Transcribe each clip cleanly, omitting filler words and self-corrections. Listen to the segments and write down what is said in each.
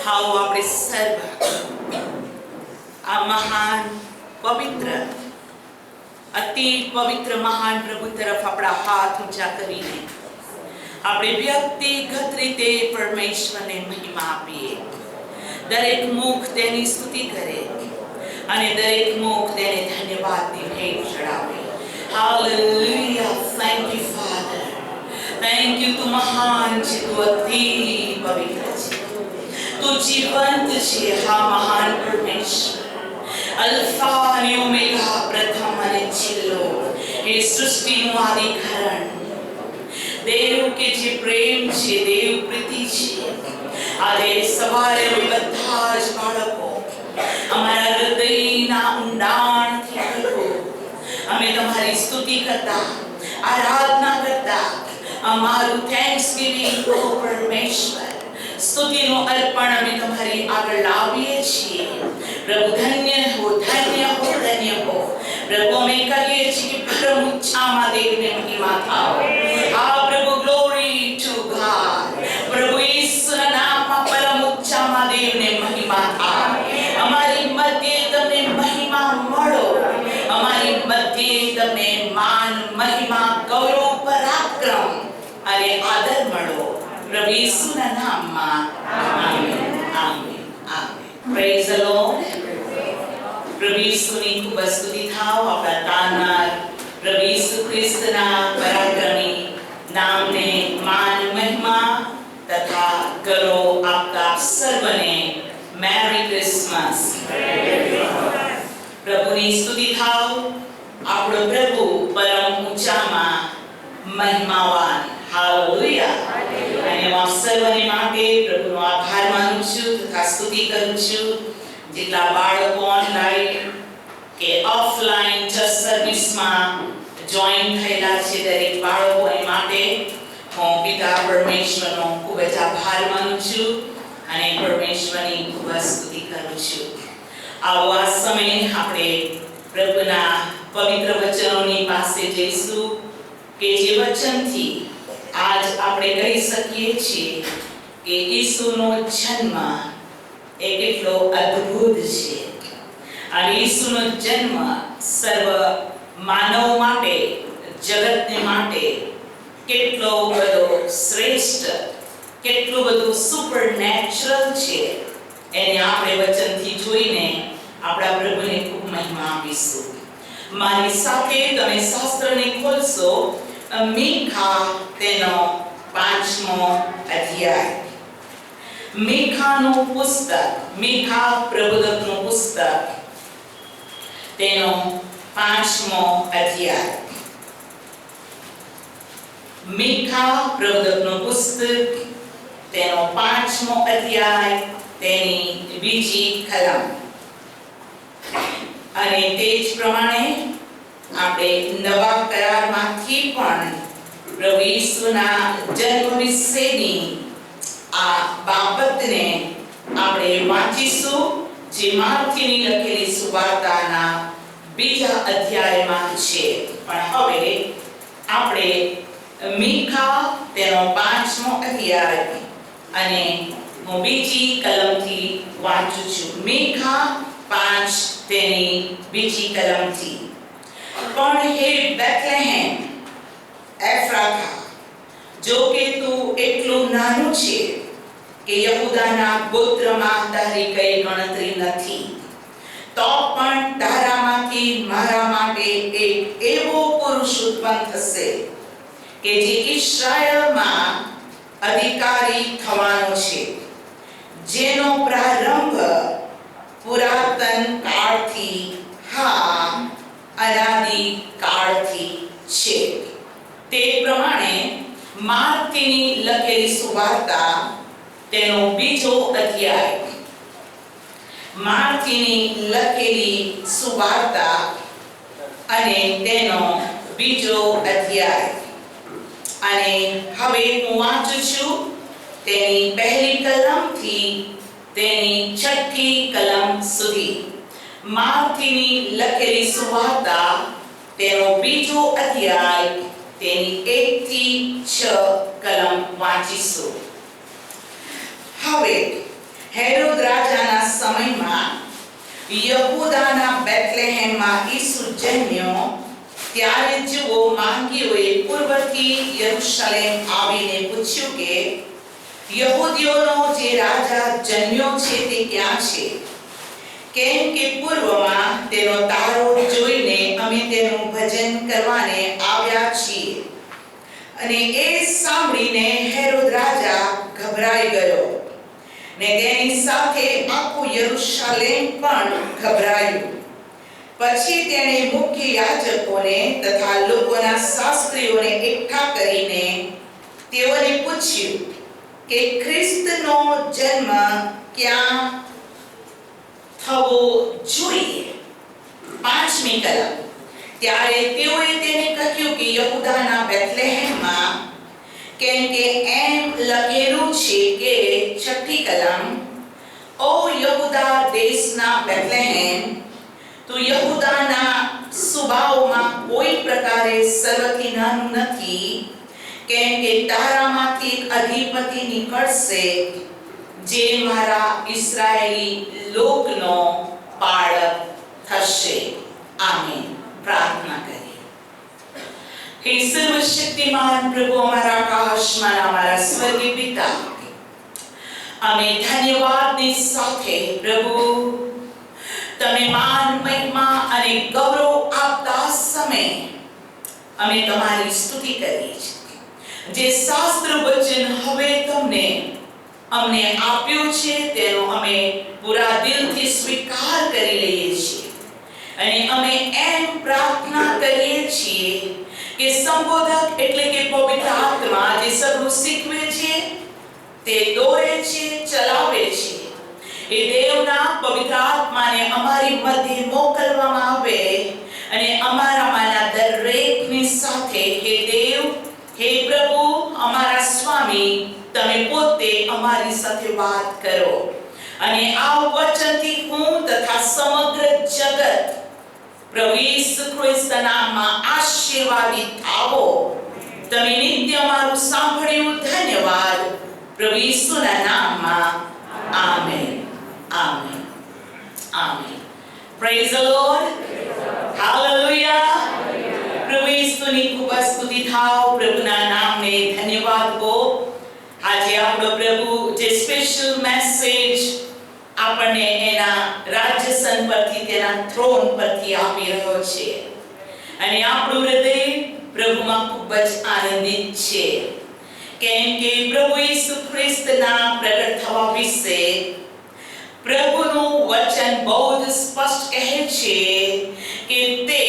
आओ આપણે સર્વ આ મહાન પવિત્ર અતિ પવિત્ર મહાન પ્રભુ તરફ આપણા હાથ ઊંચા કરીને આપણે વ્યક્તિગત રીતે પરમેશ્વરને મહિમા આપીએ. દરેક મુખ તેની સ્તુતિ કરે અને દરેક મુખ તેને ધન્યવાદની ભેટ ચડાવે. Hallelujah. Thank you, Father. Thank you. તું મહાન છે, તું અતિ પવિત્ર છે, તું જીવંત છે. હા મહાન પરમેશ્વર, અલ્ફા અને ઓમેગા, પ્રથમ અને છેલ્લો, એ સૃષ્ટિનું આદિકરણ, દેવ કે જે પ્રેમ છે, દેવ પ્રીતિ છે. આજે સવારે બધા જ બાળકો અમારા હૃદયના ઊંડાણથી પ્રભુ અમે તમારી સ્તુતિ કરતા, આરાધના કરતા, અમારું થેન્ક્સગિવિંગ પરમેશ્વર, સ્તુતિનું અર્પણ અમે તમારી આગળ લાવીએ છીએ. પ્રભુ ધન્ય હો, ધન્ય હો, ધન્ય હો. પ્રભુ અમે કહીએ છીએ કે પરમ ઊંચામાં દેવને મહિમા થાઓ. આ પ્રભુ ગ્લોરી ટુ ગોડ. પ્રભુ ઈસુના નામમાં પરમ ઊંચામાં દેવને મહિમા થાઓ. અમારી મધ્યે તમને મહિમા મળો, અમારી મધ્યે તમને માન, મહિમા, ગૌરવ, પરાક્રમ અને આદર મળો. પ્રભુ ઈસુના નામમાં amen, amen, amen. Praise the lord. પ્રભુ ઈસુની ખૂબ સ્તુતિ થાઓ. આપણા તારનાર પ્રભુ ઈસુ ખ્રિસ્તના પરાક્રમી નામને માન, મહિમા તથા ગૌરવ આપતા સર્વને મેરી ક્રિસમસ. પ્રભુની સ્તુતિ થાઓ. આપણો પ્રભુ પરમ ઊંચામાં મહિમાવાન. હાલેલુયા. અને હું આપ સર્વને માટે પ્રભુનો આભાર માનું છું તથા સ્તુતિ કરું છું. જેટલા બાળકો ઓનલાઈન કે ઓફલાઈન ચર્ચ સર્વિસમાં જોઈન થયેલા છે, દરેક બાળકોને માટે હું પિતા પરમેશ્વરનો ખૂબ જ આભાર માનું છું અને પરમેશ્વરની ખૂબ જ સ્તુતિ કરું છું. આવો આ સમયે આપણે પ્રભુના પવિત્ર વચનોની પાસે જઈશું કે જે વચનથી આજ આપણે કહી શકીએ છીએ કે ઈસુનો જન્મ એ કેટલો અદ્ભુત છે. અને ઈસુનો જન્મ સર્વ માનવ માટે, જગતને માટે કેટલો બધો શ્રેષ્ઠ, કેટલું બધું સુપરનેચરલ છે, એને આપણે વચનથી જોઈને આપણા પ્રભુને ખૂબ મહિમા આપીશું. મારી સાથે તમે શાસ્ત્રને ખોલશો, મીખા તેનો 5મો અધ્યાય. મીખાનું પુસ્તક, મીખા પ્રબોધકનું પુસ્તક તેનો 5મો અધ્યાય. મીખા પ્રબોધકનું પુસ્તક તેનો 5મો અધ્યાય, તેની બીજી કલમ. અને તે જ પ્રમાણે આપણે નવા કરારમાંથી પણ પ્રભુ ઈસુના જન્મ વિશેની આ બાબતને આપણે વાંચીશું, જે માર્થીની લખેલી સુવાર્તાના 2 અધ્યાયમાં છે. પણ હવે આપણે મીખા તેનો 5મો અધ્યાય અને હું બીજી કલમથી વાંચું છું. મીખા 5 તેની બીજી કલમથી. પણ હે બેથલેહેમ એફ્રાથા, જો કે તું એટલું નાનું છે કે યહૂદાના ગોત્રમાં તારી કઈ ગણતરી નથી, તો પણ તારામાંથી મારા માટે એક એવો પુરુષ ઉત્પન્ન થશે કે જે ઇસ્રાયેલમાં અધિકારી થવાનો છે, જેનો પ્રારંભ પુરાતન કાળથી, હા અનાદિ કાળથી છે. તે પ્રમાણે માર્થીની લખેલી સુવાર્તા તેનો 2જો અધ્યાય. માર્થીની લખેલી સુવાર્તા અને તેનો 2જો અધ્યાય. અને હવે હું વાંચું છું તેની પહેલી કલમથી તેની 6ઠી કલમ સુધી. માર્થીની લખેલી સુવાર્તા તેનો 2જો અધ્યાય, તેની 1 થી 6 કલમ વાંચીશું. હવે હેરોદ યહૂદાના બેથલેહેમમાં ઈસુ જન્મ્યો, ત્યારે જુઓ માંગીઓએ પૂર્વથી યરૂશલેમ આવીને પૂછ્યું કે યહૂદીઓનો જે રાજા જન્મ્યો છે તે ક્યાં છે? કેમ કે પૂર્વમાં તેનો તારો જોઈને અમે તેનું ભજન કરવાને આવ્યા છીએ. અને એ સાંભળીને હેરોદ રાજા ગભરાઈ ગયો, ને તેની સાથે આખું યરૂશલેમ પણ ગભરાયું. પછી તેણે મુખ્ય યાજકોને તથા લોકોના શાસ્ત્રીઓને એકઠા કરીને તેઓને પૂછ્યું કે ખ્રિસ્તનો જન્મ ક્યાં થવો જોઈએ. 5મી કલમ. ત્યારે તેઓએ તેને કહ્યું કે યહૂદાના બેથલેહેમમાં, કેમ કે એમ લખેલું છે કે 6ઠી કલમ, ઓ યહૂદા દેશના બેથલેહેમ, તું યહૂદાના સુબાઓમાં કોઈ પ્રકારે સર્વથી નાનું નથી, કેમ કે તારામાંથી એક અધિપતિ નીકળશે જે મારા ઇસ્રાયેલી લોકનો પાળક થશે. આમીન. પ્રાર્થના કરીએ. હે સર્વશક્તિમાન પ્રભુ, અમારા આકાશમાં અમારા સ્વર્ગીય પિતા, અમે ધન્યવાદની સાથે પ્રભુ તમે માન, મહિમા અને ગૌરવ આપતા સમયે અમે તમારી સ્તુતિ કરીએ છીએ. જે શાસ્ત્ર વચન હવે તમને અમને આપ્યું છે તેનો અમે પૂરા દિલથી સ્વીકાર કરી લઈએ છીએ. અને અમે એમ પ્રાર્થના કરીએ છીએ કે સંબોધક એટલે કે પવિત્ર આત્મા જે સગળું શીખવે છે, તે દોરે છે, ચલાવે છે, એ દેવના પવિત્ર આત્માને અમારી મધ્ય મોકલવામાં આવે અને અમારામાંના દરેકની સાથે હે દેવ, હે પ્રભુ, અમારા સ્વામી, તમે પોતે અમારી સાથે વાત કરો. અને આ વચનથી હું તથા સમગ્ર જગત પ્રભુ ઈસુ ખ્રિસ્તના નામમાં આશીર્વાદિત થાઓ. તમે નિત્ય અમારું સાંભળ્યું. ધન્યવાદ. પ્રભુ ઈસુના નામમાં. Amen. Amen. Amen. Praise the lord. Hallelujah. પ્રભુ ઈસુની ખૂબ સ્તુતિ થાઓ. પ્રભુના નામને ધન્યવાદ હો. આજે આપણો પ્રભુ જે સ્પેશિયલ મેસેજ આપણને એના રાજ્યસન પરથી, તેના થ્રોન પરથી આપી રહ્યો છે. અને આપણું હૃદય પ્રભુમાં ખૂબ જ આનંદિત છે, કેમ કે પ્રભુ ઈસુ ખ્રિસ્તના પ્રગટ થવા વિશે પ્રભુનું વચન બહુ જ સ્પષ્ટ કહે છે કે તે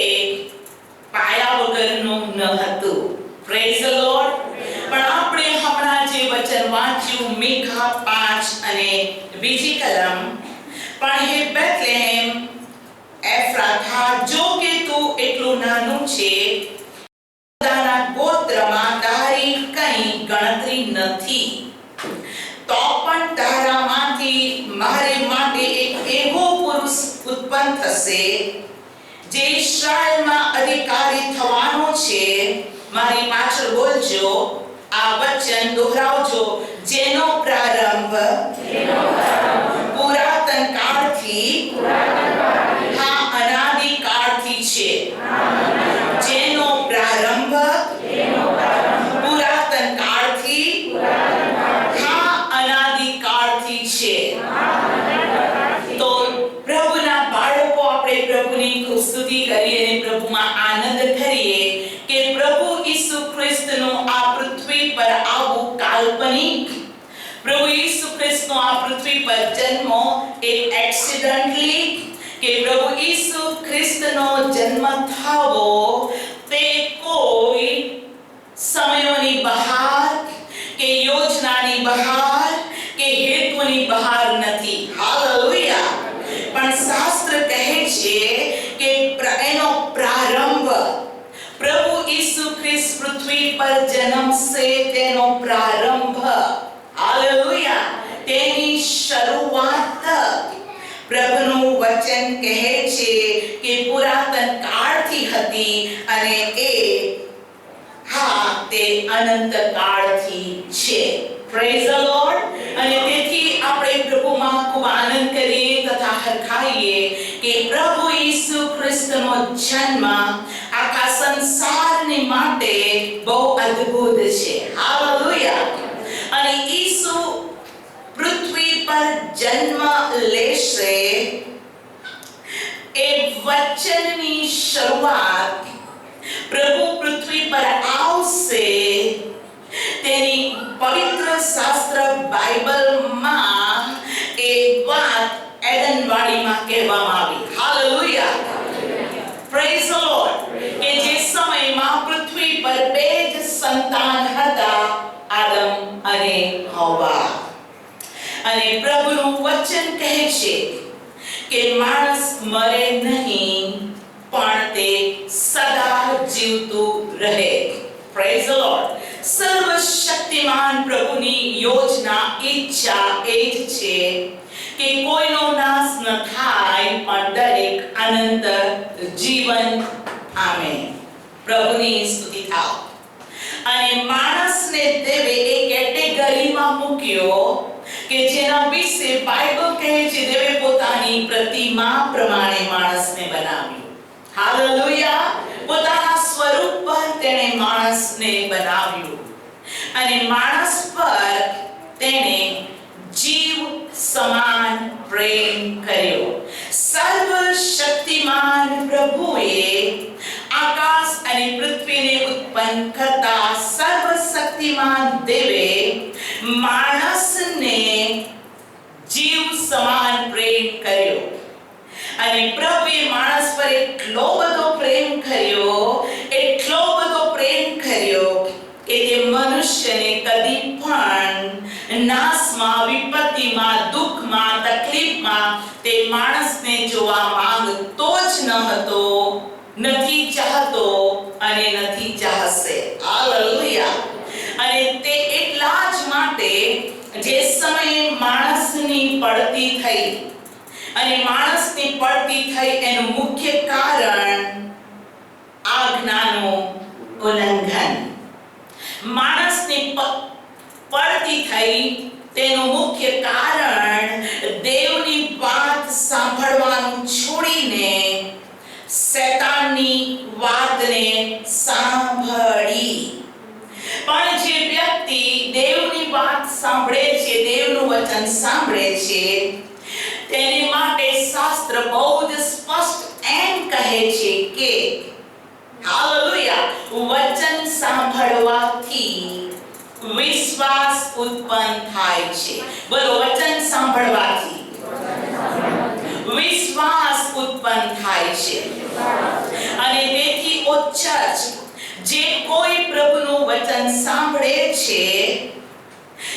પાયા વગરનું ન હતું. Praise the lord. પણ આપણે હમણાં જે વચન વાંચ્યું મીખા 5 અને બીજી કલમ, પણ હે બેથલેહેમ એફ્રાથા, જો કે તું એટલું નાનું છે, યુદાના ગોત્રમાં તારી કંઈ ગણતરી નથી, તો પણ તારામાંથી મારે માટે એક એવો પુરુષ ઉત્પન્ન થશે જે ઇસ્રાયેલમાં અધિકારી થવાનો છે. મારી પાછળ બોલજો, આ વચન દોહરાવજો. જેનો પ્રારંભ પુરાતન કાળથી, હા, અનાદિ કાળથી છે. જેનો પ્રારંભ પુરાતન કાળથી, હા, અનાદિ કાળથી છે. તો પ્રભુના બાળકો આપણે પ્રભુની ખૂબ સ્તુતિ કરીએ અને પ્રભુમાં આનંદ કરીએ કે પ્રભુ ઈસુ ખ્રિસ્તનું આ પૃથ્વી પર આવું કાલ્પનિક, પ્રભુ ઈસુ ખ્રિસ્તનો આ પૃથ્વી પર જન્મ એક એક્સિડન્ટલી, કે પ્રભુ ઈસુ ખ્રિસ્તનો જન્મ થવો તે કોઈ સમયોની બહાર કે યોજનાની બહાર કે હેતુની બહાર નથી. હાલેલુયા. પણ શાસ્ત્ર કહે છે કે એનો પ્રારંભ પ્રભુ ઈસુ ખ્રિસ્ત પૃથ્વી પર જન્મશે, તેનો પ્રારંભ, હાલેલુયા, તેની શરૂઆત પ્રભુનું વચન કહે છે કે પુરાતન કાળથી હતી અને એ, હા, તે અનંત કાળથી છે. Praise the lord. અને તેથી આપણે પ્રભુમાં ખૂબ આનંદ કરીએ તથા હરખાઈએ કે પ્રભુ ઈસુ ખ્રિસ્તનો જન્મ આખા સંસારની માટે બહુ અદ્ભુત છે. હાલેલુયા. અને ઈસુ પૃથ્વી પર જન્મ લેશે એ વચનની શરૂઆત પ્રભુ પૃથ્વી પર આવશે તેની પવિત્ર શાસ્ત્ર બાઇબલમાં એ વાત એડનવાડીમાં કહેવામાં આવી. હાલેલુયા. Praise the lord. કે જે સમયમાં પૃથ્વી પર બે જ સંતાન હતા, આદમ અને હવ્વા. અને પ્રભુનું વચન કહે છે કે માણસ મરે નહીં પણ તે સદા જીવતું રહે. Praise the lord. સર્વશક્તિમાન પ્રભુની યોજના ઈચ્છા એ જ છે કે કોઈનો નાશ ન થાય પણ દરેક અનંત જીવન પામે. પ્રભુની સ્તુતિ થાવ. અને માણસને દેવે એ કેટેગરીમાં મૂક્યો કે જેના વિશે બાઇબલ કહે છે દેવે પોતાની પ્રતિમા પ્રમાણે માણસને બનાવ્યું. હાલેલુયા. પોતાના સ્વરૂપ પર તેણે માણસને બનાવ્યું અને માણસ પર તેણે જીવ સમાન પ્રેમ કર્યો. સર્વશક્તિમાન પ્રભુએ આકાશ અને પૃથ્વીને ઉત્પન્ન કરતા સર્વશક્તિમાન દેવે માણસને જીવ સમાન પ્રેમ કર્યો. અને પ્રભુએ માણસ પર એટલો બધો પ્રેમ કર્યો કે તે મનુષ્યને કદી પણ નાશમાં, વિપત્તિમાં, દુઃખમાં, તકલીફમાં તે માણસને જોવા માંગતો જ ન હતો, નથી ચાહતો અને નથી ચાહશે. હાલેલુયા. અને તે એટલા જ માટે જે સમયે માણસની પડતી થઈ અને માણસની પડતી થઈ એનું મુખ્ય કારણ આજ્ઞાનું ઉલ્લંઘન. માણસની પડતી થઈ તેનું મુખ્ય કારણ દેવની વાત સાંભળવાનું છોડીને શૈતાનની વાતને સાંભળી. પણ જે વ્યક્તિ દેવની વાત સાંભળે છે, દેવનું વચન સાંભળે છે, તેની માટે શાસ્ત્ર બહુ જ સ્પષ્ટ એમ કહે છે કે હાલેલુયા, વચન સાંભળવાથી વિશ્વાસ ઉત્પન્ન થાય છે. બોલો, વચન સાંભળવાથી વિશ્વાસ ઉત્પન્ન થાય છે. અને તેથી ઓ ચર્ચ, જે કોઈ પ્રભુનું વચન સાંભળે છે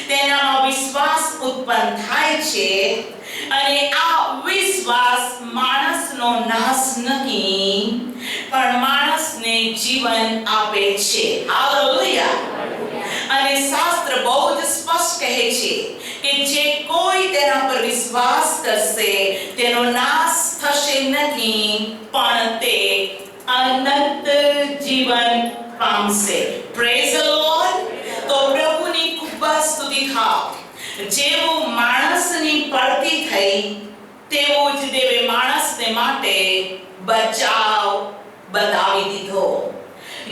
તેનામાં વિશ્વાસ ઉત્પન્ન થાય છે. અને આ વિશ્વાસ માણસનો નાશ નહીં પણ માણસને જીવન આપે છે. હાલેલુયા. અને શાસ્ત્ર બહુ જ સ્પષ્ટ કહે છે કે જે કોઈ તેના પર વિશ્વાસ કરશે તેનો નાશ થશે નહીં પણ તે અનંત જીવન પામશે. Praise the lord. તો પ્રભુની ખૂબ સ્તુતિ થાવ. જેવું માણસની પડતી થઈ તેવું જ દેવે માણસને માટે બચાવ બતાવી દીધો.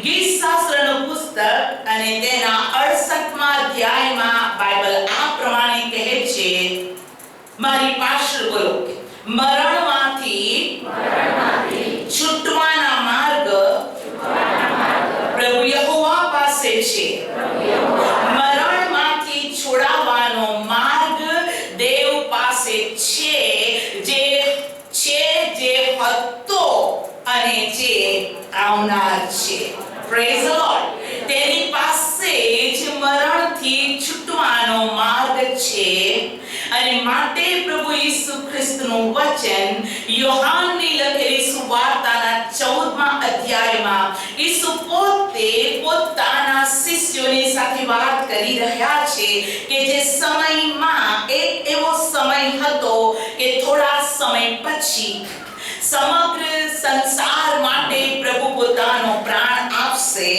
ગીત શાસ્ત્રનું પુસ્તક અને તેના 68મા અધ્યાયમાં બાઇબલ આ પ્રમાણે કહે છે, મારી પાછળ બોલો, મરણમાંથી છૂટવાના માર્ગ પ્રભુ યહોવા પાસે છે. મરણમાંથી છોડાવવાનો માર્ગ દેવ પાસે છે, જે હતો અને જે આવનાર છે. Praise the lord. તેની પાસે જ મરણથી છૂટવાનો માર્ગ છે. અને માટે પ્રભુ ઈસુ ખ્રિસ્તનું વચન યોહાનની લખેલી સુવાર્તાના 14મા અધ્યાયમાં ઈસુ પોતે પોતાના શિષ્યોની સાથે વાત કરી રહ્યા છે કે જે સમયમાં એક એવો સમય હતો કે થોડા સમય પછી સમગ્ર સંસાર માટે પ્રભુ પોતાનો પ્રાણ આપશે.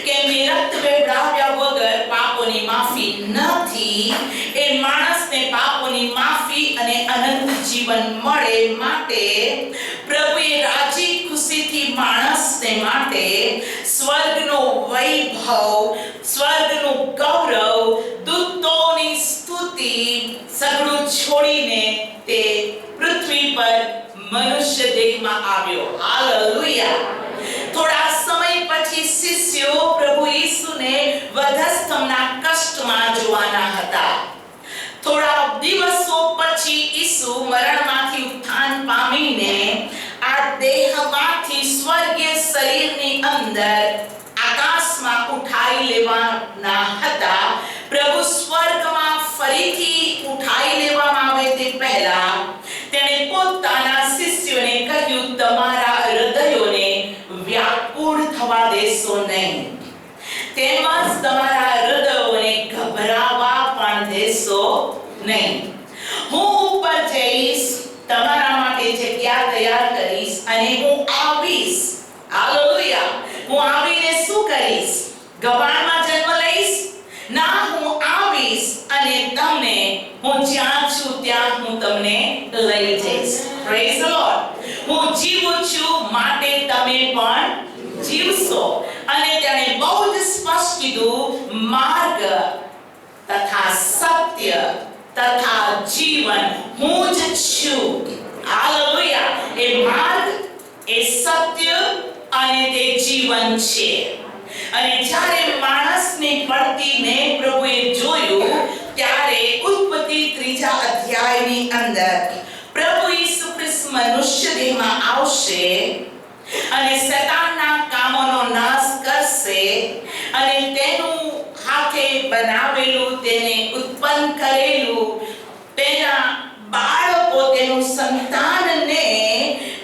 કેમ કે રક્ત વહેવડાવ્યા વગર પાપોની માફી નથી. એ માણસને પાપોની માફી અને અનંત જીવન મળે માટે પ્રભુએ રાજી ખુશીથી માણસને માટે સ્વર્ગનો વૈભવ, સ્વર્ગનું ગૌરવ, દૂતોની સ્તુતિ સગળું છોડીને તે પૃથ્વી પર મનુષ્ય દેહમાં આવ્યો. હાલેલુયા. થોડા સમય પછી શિષ્યો પ્રભુ ઈસુને વધસ્તંભના કષ્ટમાં જોવાના હતા. થોડા દિવસો પછી ઈસુ મરણમાંથી ઉત્થાન પામીને આ દેહમાંથી સ્વર્ગીય શરીરની અંદર આકાશમાં ઉઠાઈ લેવાના હતા. પ્રભુ સ્વર્ગમાં ફરીથી ઉઠાઈ લેવામાં આવે તે પહેલા તેણે પોતાના શિષ્યોને કહ્યું, તમારા હૃદયોને વ્યાકુળ થવા દેશો નહીં, તેમજ તમારા હૃદયોને ગભરાવા પણ દેશો નહીં. હું ઉપર જઈશ, તમારા માટે જગ્યા તૈયાર કરીશ અને હું આવીશ. હાલેલુયા. હું આવીને શું કરીશ? ગભાણમાં જન્મ લઈશ? ના, હું આવીશ અને તમને હું જ્યાં છું ત્યાં હું તમને લઈ જઈશ. Praise the lord. હું જીવું છું માટે તમે પણ જીવશો. અને તેણે બહુ જ સ્પષ્ટ કીધું, માર્ગ તથા સત્ય તથા જીવન હું જ છું. હાલેલુયા. એ માર્ગ, એ સત્ય અને તે જીવન છે. અને જ્યારે માણસની પડતીને પ્રભુએ જોયું ત્યારે ઉત્પત્તિ 3 અધ્યાયની અંદર પ્રભુ ઈસુ ખ્રિસ્ત મનુષ્ય દેહમાં આવશે અને શૈતાનના કામોનો નાશ કરશે અને તેનું હાથે બનાવેલું, તેને ઉત્પન્ન કરેલું, તેના બાળકો, તેનું સંતાનને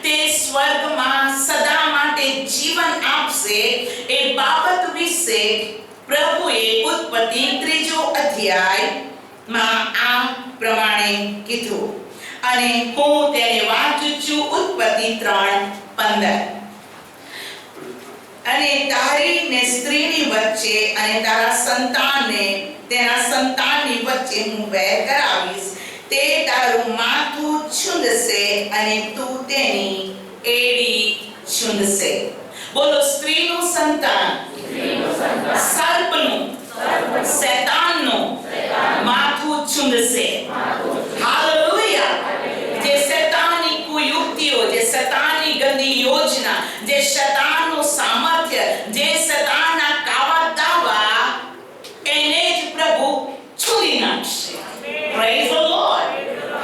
તે સ્વર્ગમાં સદા માટે જીવન આપશે. એ બાબત વિશે પ્રભુએ ઉત્પત્તિ 3 અધ્યાયમાં આ પ્રમાણે કીધું. અને હું તેને વાંચું છું. ઉત્પત્તિ 3:15. અને તારી ને સ્ત્રીની વચ્ચે અને તારા સંતાનને તેના સંતાનની વચ્ચે હું વેર કરાવીશ. તે તારું માથું છૂંદશે અને તું તેની એડી છૂંદશે. બોલો, સ્ત્રીનું સંતાન સર્પનું, શૈતાનનું માથું છૂંદશે. હાલેલુયા. જે શૈતાનની કુયુક્તિઓ, જે શૈતાનની ગંદી યોજના, જે શૈતાનનું સામર્થ્ય, જે શૈતાનના કાવા દાવા, એને જ પ્રભુ છૂરી નાખશે. Praise the lord.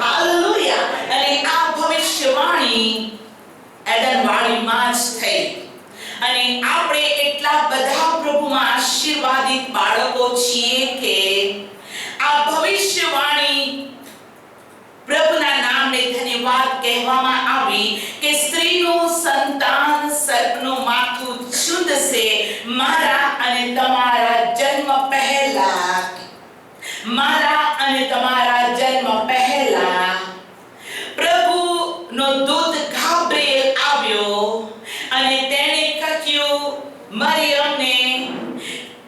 હાલેલુયા. અને આ ભવિષ્યવાણી એડનવાડીમાં જ થઈ. અને આપણે એટલા બધા પ્રભુમાં આશીર્વાદિત બાળકો છીએ કે આ ભવિષ્યવાણી પ્રભુના નામને ધન્યવાદ કહેવામાં આવી કે સ્ત્રીનું સંતાન સર્પનું માથું છૂંદશે. મારા અને તમારા જન્મ પહેલા, મારા અને તમારા જન્મ પહેલા પ્રભુનો દૂત ગાબ્રિએલ આવ્યો અને તેણે કહ્યું, મરિયમને,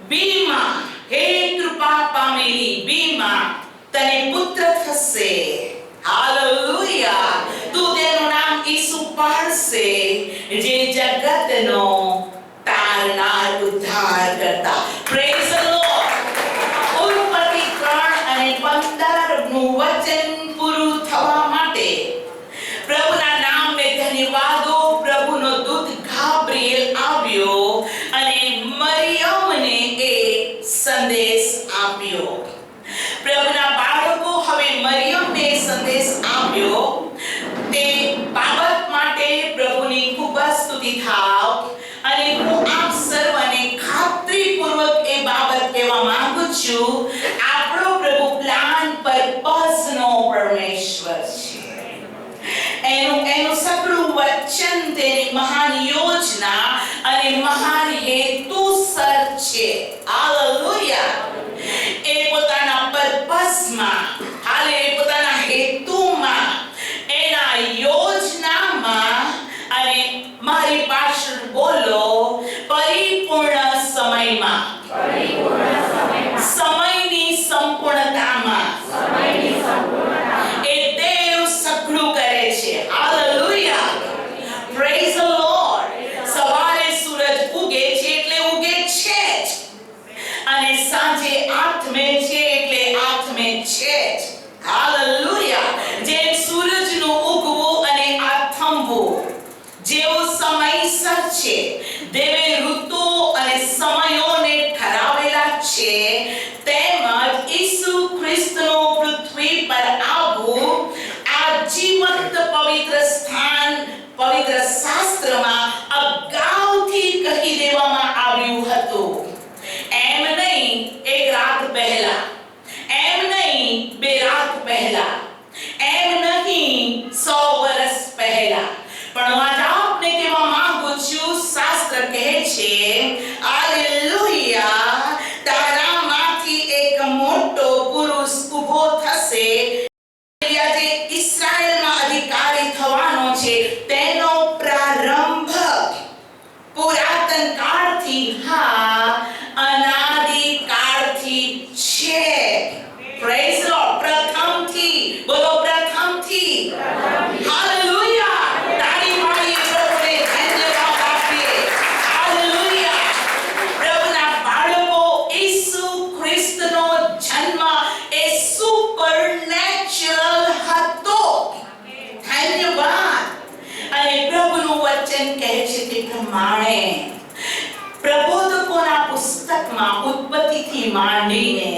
બીમાં, હે કૃપા પામેલી બીમાં, તને પુત્ર થશે. હાલેલુયા. તું તેનું નામ ઈસુ પાડશે, જે જગતનો તારનાર, ઉદ્ધાર કરતા. Praise the lord. ઉત્પત્તિ 3:15 નું વચન પૂરું થવા માટે પ્રભુના નામને ધન્યવાદો. પ્રભુનો દૂત ગાબ્રિએલ આવ્યો અને મરિયમને એ સંદેશ આપ્યો. પ્રભુના બાળકો હવે મરિયમને સંદેશ આપ્યો. તે બાબત માટે પ્રભુની ખૂબ સ્તુતિ થાવ. અને હું આપ સર્વને ખાતરીપૂર્વક એ બાબત કહેવા માંગુ છું, આપણો પ્રભુ પ્લાન પર્પસનો પરમેશ્વર છે. એનું સગળું વચન, તેની મહાન યોજના અને મહાન હેતુસર છે. હાલેલુયા. એ પોતાના પર્પસમાં, હાલે પોતાના હેતુમાં, એના યોજનામાં અને મારી પાછળ બોલો, પરિપૂર્ણ સમયમાં, સમયની સંપૂર્ણતામાં, એ તે છે. દેવે ઋતુ અને સમયોને ઠરાવેલા છે, તેમજ ઈસુ ખ્રિસ્તનું પૃથ્વી પર આવવું આ જીવંત પવિત્ર સ્થાન પવિત્ર શાસ્ત્રમાં અગાઉથી કહી દેવામાં આવ્યું હતું. એમ નહીં એક રાત પહેલા, એમ નહીં 2 રાત પહેલા, એમ નહીં 100 વર્ષ પહેલા, પણ હું આજ આપને કહેવા માંગુ છું, શાસ્ત્ર કહે છે હાલેલુયા, તારામાંથી એક મોટો પુરુષ ઊભો થશે, જે ઇસ્રાયેલમાં અધિકારી થવાનો છે, તેનો પ્રારંભ પુરાતન કાળથી, હા, અનાદિ કાળથી છે. Praise lord. પ્રથમથી, બોલો પ્રથમથી. હાલેલુયા. તાળી પાડીએ પ્રભુને ધન્યવાદ આપીએ. હાલેલુયા. પ્રભુના બાળકો, ઈસુ ખ્રિસ્તનો જન્મ એ સુપરનેચરલ હતો. ધન્યવાદ. અને પ્રભુનું વચન કહે છે તે પ્રમાણે પ્રબોધકોના પુસ્તકમાં ઉત્પત્તિથી માંડીને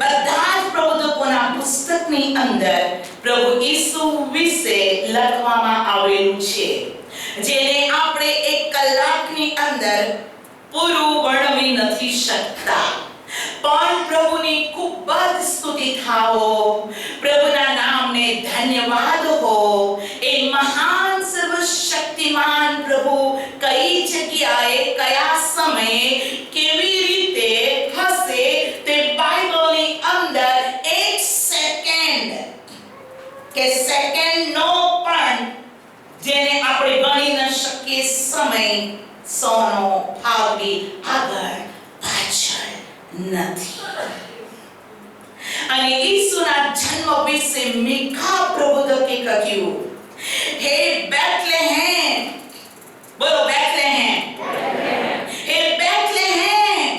બધા જ પ્રબોધકોના પુસ્તકની અંદર પ્રભુ ઈસુ વિશે લખવામાં આવેલું છે, જેને આપણે 1 કલાકની અંદર પૂરું વર્ણવી નથી શકતા. પણ પ્રભુની ખૂબ જ સ્તુતિ થાઓ, પ્રભુના નામને ધન્યવાદ હો. એ મહાન સર્વશક્તિમાન પ્રભુ કઈ જગ્યાએ કયા સમયે કેવી રીતે હશે તે બાઇબલની અંદર 1 સેકન્ડ કે સેકન્ડનો પણ જેને આપણે ગણી ન શકીએ સમય સોનો ફાવડી આગળ પાછળ નથી. અને ઈસુના જન્મ વિશે મીખા પ્રબોધકે કહ્યું, હે બેથલેહેમ, બોલો બેથલેહેમ, હે બેથલેહેમ,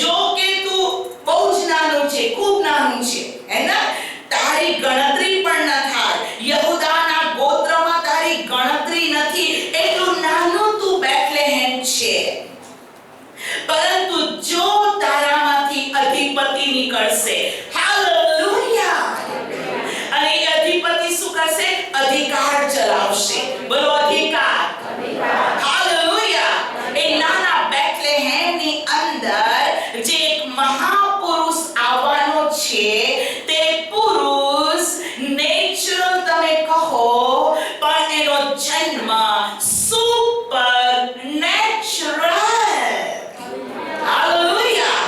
જો કે તું બહુ જ નાનું છે, ખૂબ નાનું છે, હે ને, તારી ગણતરી પણ ન થાય, યહૂદાના ગોત્રમાં તારી ગણતરી નથી, એટલું નાનું તું બેથલેહેમ છે. પરંતુ જો તારામાંથી અધિપતિ નીકળશે, હાલેલુયા, અને એ અધિપતિ શું કરશે? અધિકાર ચલાવશે. બોલો અધિકાર. હાલેલુયા. એ નાના બેથલેહેમની અંદર જે એક મહાપુરુષ આવવાનો છે, તે પુરુષ નેચરલ તમે કહો, પણ એનો જન્મ સુપરનેચરલ. હાલેલુયા.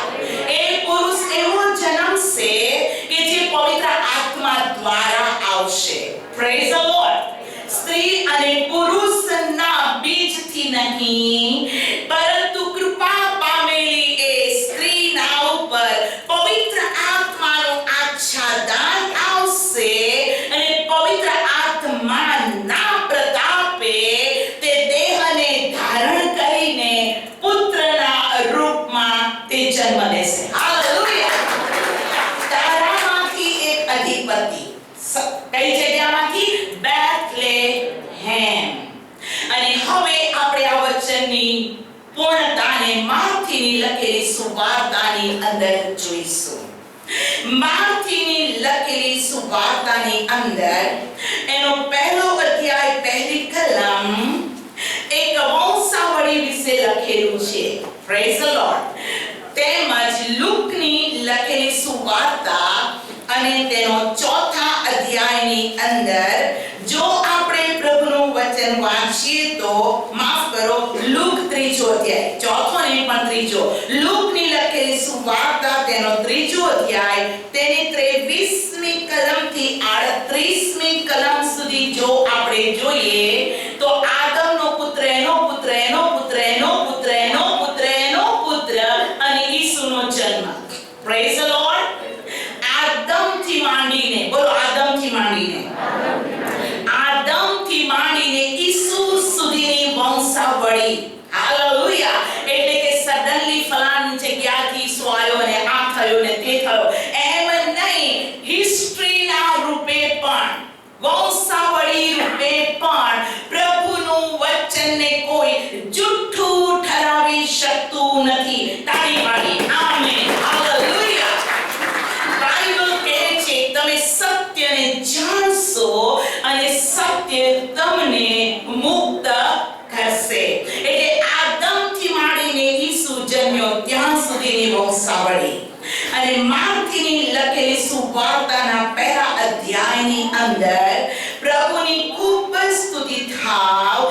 એ પુરુષ એવો જન્મશે કે જે પવિત્ર આત્મા દ્વારા આવશે. Praise the lord. સ્ત્રી અને પુરુષના બીજથી નહીં, પરંતુ કૃપા પામેલી એ સ્ત્રીના ઉપર પવિત્ર આત્માનું આચ્છાદન આવશે, અને પવિત્ર આત્માના પ્રતાપે તે દેહને ધારણ કરીને પુત્રના રૂપમાં તે જન્મ લેશે. હાલેલુયા. તારામાંથી એક અધિપતિ. કઈ જગ્યામાંથી? બેથલેહેમ. અને હવે આપણે આ વચનની પૂર્ણતાને માર્થીની લખેલી સુવાર્તાની અંદર જોઈશું. માર્થીની લખેલી સુવાર્તાની અંદર એનો 1લો અધ્યાય 1લી કલમ એક વંશાવળી વિશે લખેલું છે. Praise the lord. તેમજ લુકની લખેલી સુવાર્તા અને તેનો 4થા અધ્યાયની અંદર જો આપણે પ્રભુનું વચન વાંચીએ તો, માફ કરો, લુક 3જો અધ્યાય, 4થો નહીં પણ 3જો, લુકની લખેલી સુવાર્તા તેનો 3જો અધ્યાય, તેની 23મી કલમથી 38મી કલમ સુધી જો આપણે જોઈએ તો આદમનો પુત્ર, એનો પુત્ર, એનો પુત્ર, એનો પુત્ર, એનો પુત્ર, એનો પુત્ર અને ઈસુનો જન્મ. Praise the lord. આદમથી માંડીને, બોલો આદમથી માંડીને, આદમથી માંડીને ઈસુ સુધીની વંશાવળી. હાલેલુયા. એટલે કે સડનલી ફલાની જગ્યાથી ઈસુ આવ્યો અને આ થયો ને તે થયો, એમ નહીં. હિસ્ટ્રીના રૂપે પણ, વંશાવળી રૂપે પણ પ્રભુનું વચનને જુઠ્ઠું ઠરાવી શકતું નથી. તાળી પાડી આમેન હાલેલુયા. બાઇબલ કહે છે તમે સત્યને જાણશો અને સત્ય તમને મુક્ત કરશે. એટલે આદમથી માંડીને ઈસુ જન્મ્યો ત્યાં સુધીની વંશાવળી અને માર્કની લખેલી સુવાર્તાના પહેલા અધ્યાયની અંદર પ્રભુની ખૂબ સ્તુતિ થાવ.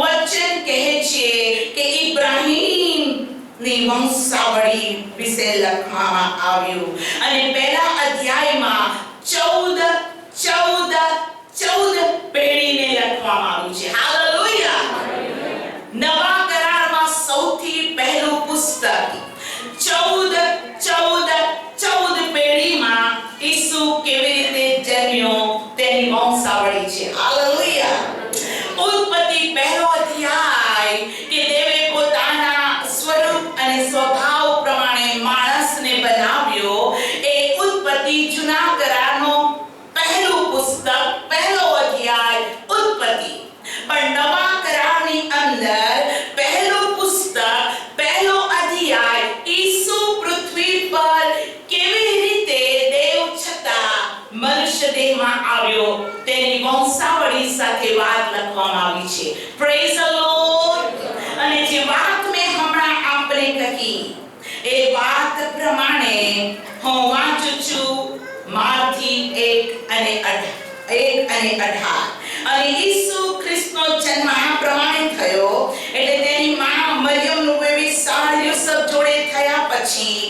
વચન કહે છે કે ઇબ્રાહીમની વંશાવળી વિશે લખવામાં આવ્યું અને પહેલા અધ્યાયમાં 14 પેઢીને લખવામાં આવ્યું છે. હાલેલુયા. નવા કરારમાં સૌથી પહેલું પુસ્તક 14 પેઢીમાં ઈસુ કેવી રીતે જન્મ્યો તેની વંશાવળી છે. હાલેલુયા. ઉત્પત્તિ પહેલો અધ્યાય કે દેવે પોતાના સ્વરૂપ અને સ્વભાવ પ્રમાણે માણસને બનાવ્યો. એ ઉત્પત્તિ જૂના કરારનો પહેલું પુસ્તક પહેલો અધ્યાય ઉત્પત્તિ. પણ નવા કરારની અંદર પહેલું પુસ્તક પહેલો અધ્યાય ઈસુ પૃથ્વી પર કેવી રીતે દેવ છતાં મનુષ્ય દેહમાં આવ્યો તેની વંશાવળી સાથે વાત લખવામાં આવી છે. Praise the lord. અને જે વાત મેં હમણાં આપને કહી એ વાત પ્રમાણે હું વાંચું છું માર્થી 1:18. અને ઈસુ ખ્રિસ્તનો જન્મ આ પ્રમાણે થયો. એટલે તેની માં મરિયમનું વ્યભિચાર યુસુફ જોડે થયા પછી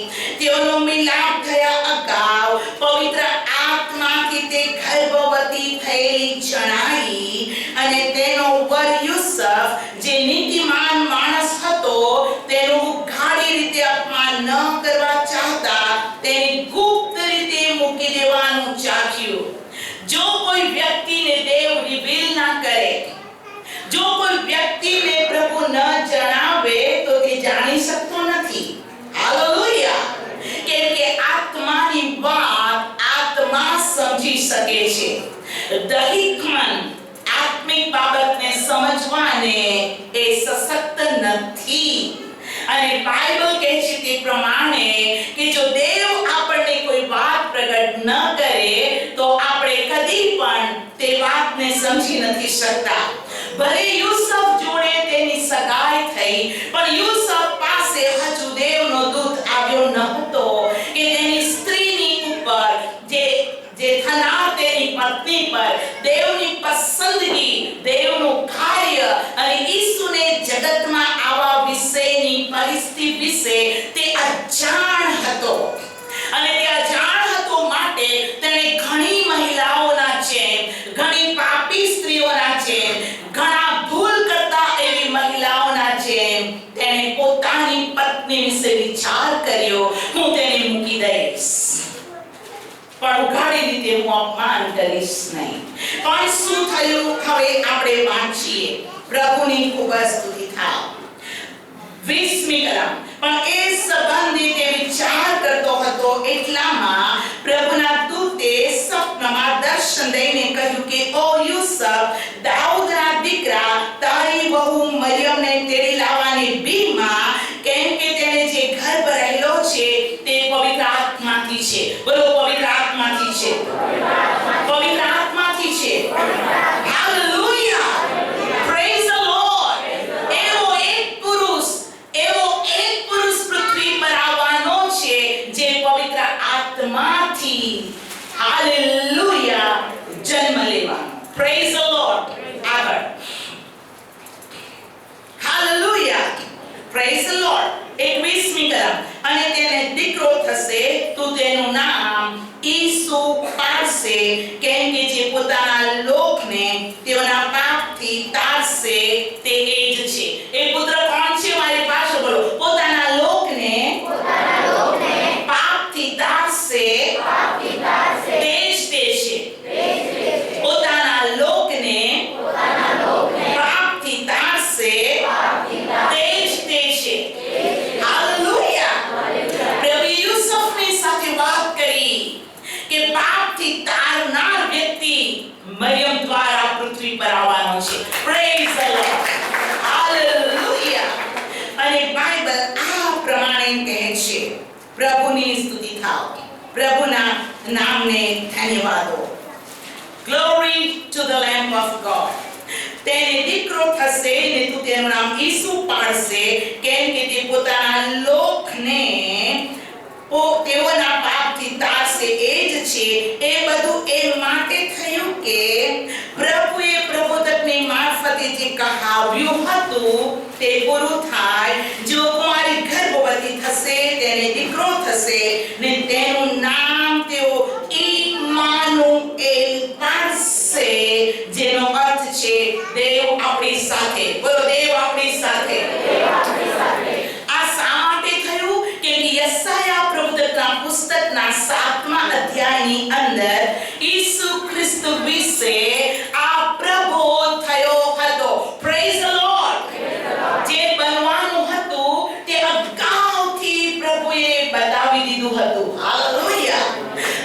તેઓનો મિલાપ થયા અગાઉ પવિત્ર આત્માથી તે ગર્ભવતી થયેલી જણાઈ. અને તેનો વર યુસુફ જે નીતિમાન માણસ હતો તેનું ઉઘાડી રીતે અપમાન ન કરવા ચાહતા તેને ગુપ્ત રીતે મૂકી દેવાનું ચાખ્યું. જો કોઈ વ્યક્તિને દેવ રિવીલ ના કરે, જો કોઈ વ્યક્તિને પ્રભુ ન જણાવે તો તે જાણી શકતો નથી. હાલેલુયા. કેમ કે આત્માની વાત આત્મા સમજી શકે છે. દૈહિક મન આત્મિક બાબતને સમજવાને એ સશક્ત નથી. અને બાઇબલ કહે છે તે પ્રમાણે કે જો દેવ આપણને કોઈ વાત પ્રગટ ન કરે તો આપણે કદી પણ તે વાતને સમજી નથી શકતા. ભલે યુસુફ જોડે તેની સગાઈ થઈ પણ યુસુફ પાસે હજુ દેવનો દૂત આવ્યો ન હતો કે તેની સ્ત્રીની ઉપર જે થનાર તેની પત્ની પર દેવની પસંદગી, દેવનું કાર્ય અને ઈસુને જગતમાં આવવા વિશેની પરિસ્થિતિ વિશે તે અજાણ હતો. અને તે અજાણ હતો માટે તેણે ઘણી મહિલાઓના જેમ, ઘણી પાપી સ્ત્રીઓના જેમ, ઘણા ભૂલ કરતા એવી મહિલાઓના જેમ તેણે પોતાની પત્ની વિશે વિચાર કર્યો, હું તેને મૂકી દઈશ પણ ઉઘાડી રીતે હું અપમાન કરીશ નહીં. પણ શું થયું હવે આપણે વાંચીએ. પ્રભુની ખૂબ સ્તુતિ થાવ. 20મી કલમ. પણ એ સંબંધી તે વિચાર કરતો હતો એટલામાં પ્રભુના દૂતે સ્વપ્નમાં દર્શન દઈને કહ્યું કે ઓ યુસુફ, દાઉદના દીકરા, તારી વહુ મરિયમને તેડી લાવવાની બીમાં, કેમ કે તેને જે ગર્ભ રહેલો છે તે પવિત્ર આત્માથી છે. બોલો પવિત્ર આત્માથી છે. પવિત્ર આત્માથી છે. હાલેલુયા. Praise the lord. એવો એક પુરુષ પૃથ્વી પર આવવાનો છે જે પવિત્ર આત્માથી હાલેલુયા જન્મ લેવાનો. Praise the lord. આગળ. હાલેલુયા. Praise the lord. 21મી કલમ. અને તેને દીકરો થશે, તું તેનું નામ ઈસુ પાડશે, કેમ કે જે પોતાના લોકને તેઓના પાપથી તારશે તે એ જ છે. એ પુત્ર કોણ છે? મારી પાસે બોલો. પોતાના લોકને પાપથી તારશે તે જ તે છે. પોતાના લોકને પાપથી તારશે તે જ તે છે. હાલેલુયા. પ્રભુ યુસુફની સાથે વાત કરી કે પાપથી તારનાર વ્યક્તિ મરિયમ દ્વારા પૃથ્વી પર આવવાનો છે. Praise the lord. હાલેલુયા. ગાઈને કહે છે, પ્રભુની સ્તુતિ થાવ, પ્રભુના નામને ધન્યવાદો. Glory to the lamb of God. તેને દીકરો થશે ને તું તેનું નામ ઈસુ પાડશે, કેમ કે તે પોતાના લોકને તેઓના પાપથી તારશે. એ જ છે, એ બધું એ માટે થયું કે પ્રભુએ પ્રબોધકની મારફતે જે કહાવ્યું હતું તે પૂરું થાય. જો કુંવારી ગર્ભવતી થશે તેને દીકરો થશે ને તેનું નામ તેઓ ઇમ્માનુએલ પાડશે, જેનો અર્થ છે દેવ આપણી સાથે. બોલો, દેવ આપણી સાથે. આ શા માટે થયું? કે યશાયા પ્રબોધકના પુસ્તકના 7મા અધ્યાયની અંદર ઈસુ ખ્રિસ્ત વિશે આ પ્રબોધ થયો હતો. Praise the lord. જે બનવાનું હતું તે અગાઉથી પ્રભુએ બતાવી દીધું હતું. હાલેલુયા.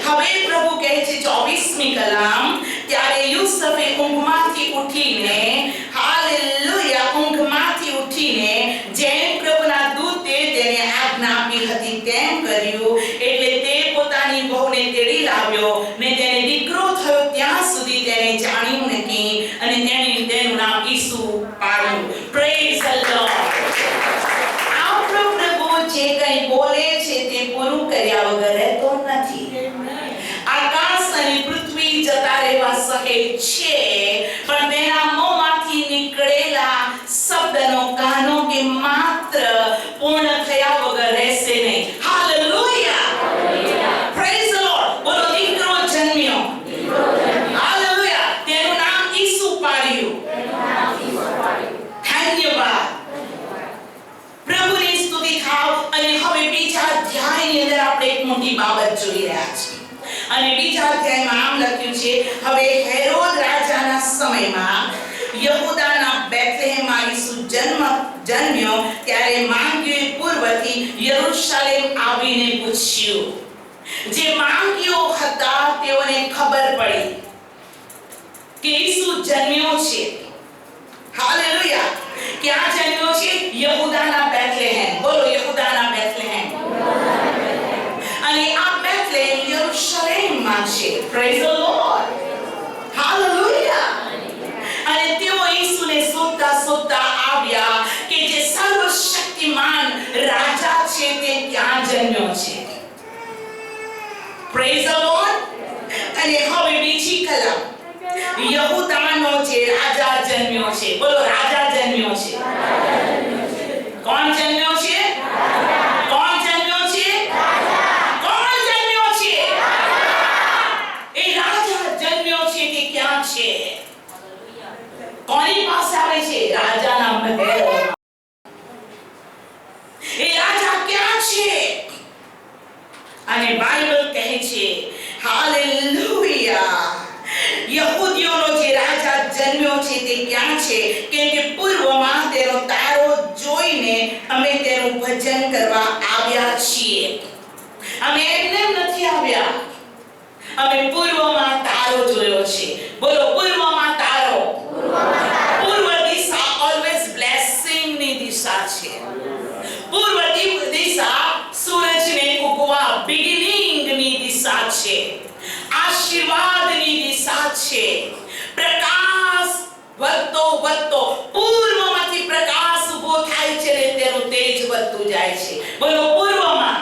હવે પ્રભુ કહે છે 24મી કલામ, ત્યારે યુસુફે ઊંઘમાંથી ઉઠીને, હાલેલુયા, ઊંઘમાંથી ઉઠીને જેમ પ્રભુના દૂતે તેને આજ્ઞા આપી હતી તેમ કર્યું. એટલે તે પોતાની વહુને તેડી લાવ્યો ને તેને દીકરો થયો ત્યાં સુધી તેને જાણ્યું નહીં, અને તેનું નામ ઈસુ પાડ્યું. Praise the lord. આપણો પ્રભુ જે કંઈ બોલે છે તે પૂરું કર્યા વગર રહેતો નથી. આકાશ અને પૃથ્વી જતા રહેવા સહે છે, પણ તેના મોંમાંથી નીકળેલા શબ્દનો કાનો કે માત્ર પૂર્ણ થયા વગર રહેશે નહીં. હાલેલુયા. Praise the lord. બોલો, દીકરો જન્મ્યો. હાલેલુયા. તેનું નામ ઈસુ પાડ્યું. ધન્યવાદ. પ્રભુની સ્તુતિ થાવ. અને હવે બીજા અધ્યાયની અંદર આપણે એક મોટી બાબત જોઈ રહ્યા છીએ. અને બીજા અધ્યાયમાં આમ લખ્યું છે, હવે હેરોદ રાજાના સમયમાં યહૂદાના બેથલેહેમમાં ઈસુ જન્મ્યો, ત્યારે માંગીઓએ પૂર્વથી યરૂશલેમ આવીને પૂછ્યું. જે માંગીઓ હતા તેઓને ખબર પડી કે ઈસુ જન્મ્યો છે. હાલેલુયા. ક્યાં જન્મ્યો છે? યહૂદાના બેથલેહેમ. બોલો, યહૂદાના બેથલેહેમ. અને આ બેથલેહેમ યરૂશલેમમાં છે. Praise the lord. હાલેલુયા. અને તેઓ ઈસુને શોધતા આવ્યા કે જે સર્વશક્તિમાન રાજા છે તે ક્યાં જન્મ્યો છે. Praise the lord. અને હવે બીજી કલમ, યહૂદાનો જે રાજા જન્મ્યો છે. બોલો, રાજા જન્મ્યો છે. કોણ જન્મ્યો છે? કોણ જન્મ્યો છે? કોણ જન્મ્યો છે? એ રાજા જન્મ્યો છે તે ક્યાં છે? કોની પાસે આવે છે? રાજાના મહેલમાં. એ રાજા ક્યાં છે? અને બાઇબલ કહે છે, હાલેલુયા, યહૂદીઓનો જે રાજા જન્મ્યો છે તે ક્યાં છે? કેમ કે પૂર્વમાં તેનો તારો જોઈને અમે તેનું ભજન કરવા આવ્યા છીએ. અમે એમને નથી આવ્યા, અમે પૂર્વમાં તારો જોયો છે. બોલો, પૂર્વમાં તારો. પૂર્વ દિશા ઓલવેઝ બ્લેસિંગ ની દિશા છે. પૂર્વ દિશા સૂરજને ઉગવા, બિગિનિંગ ની દિશા છે. આશીર્વાદની દિશા છે. પ્રકાશ વધતો પૂર્વમાંથી પ્રકાશ ઉભો થાય છે ને તેનું તેજ વધતું જાય છે. બોલો, પૂર્વમાં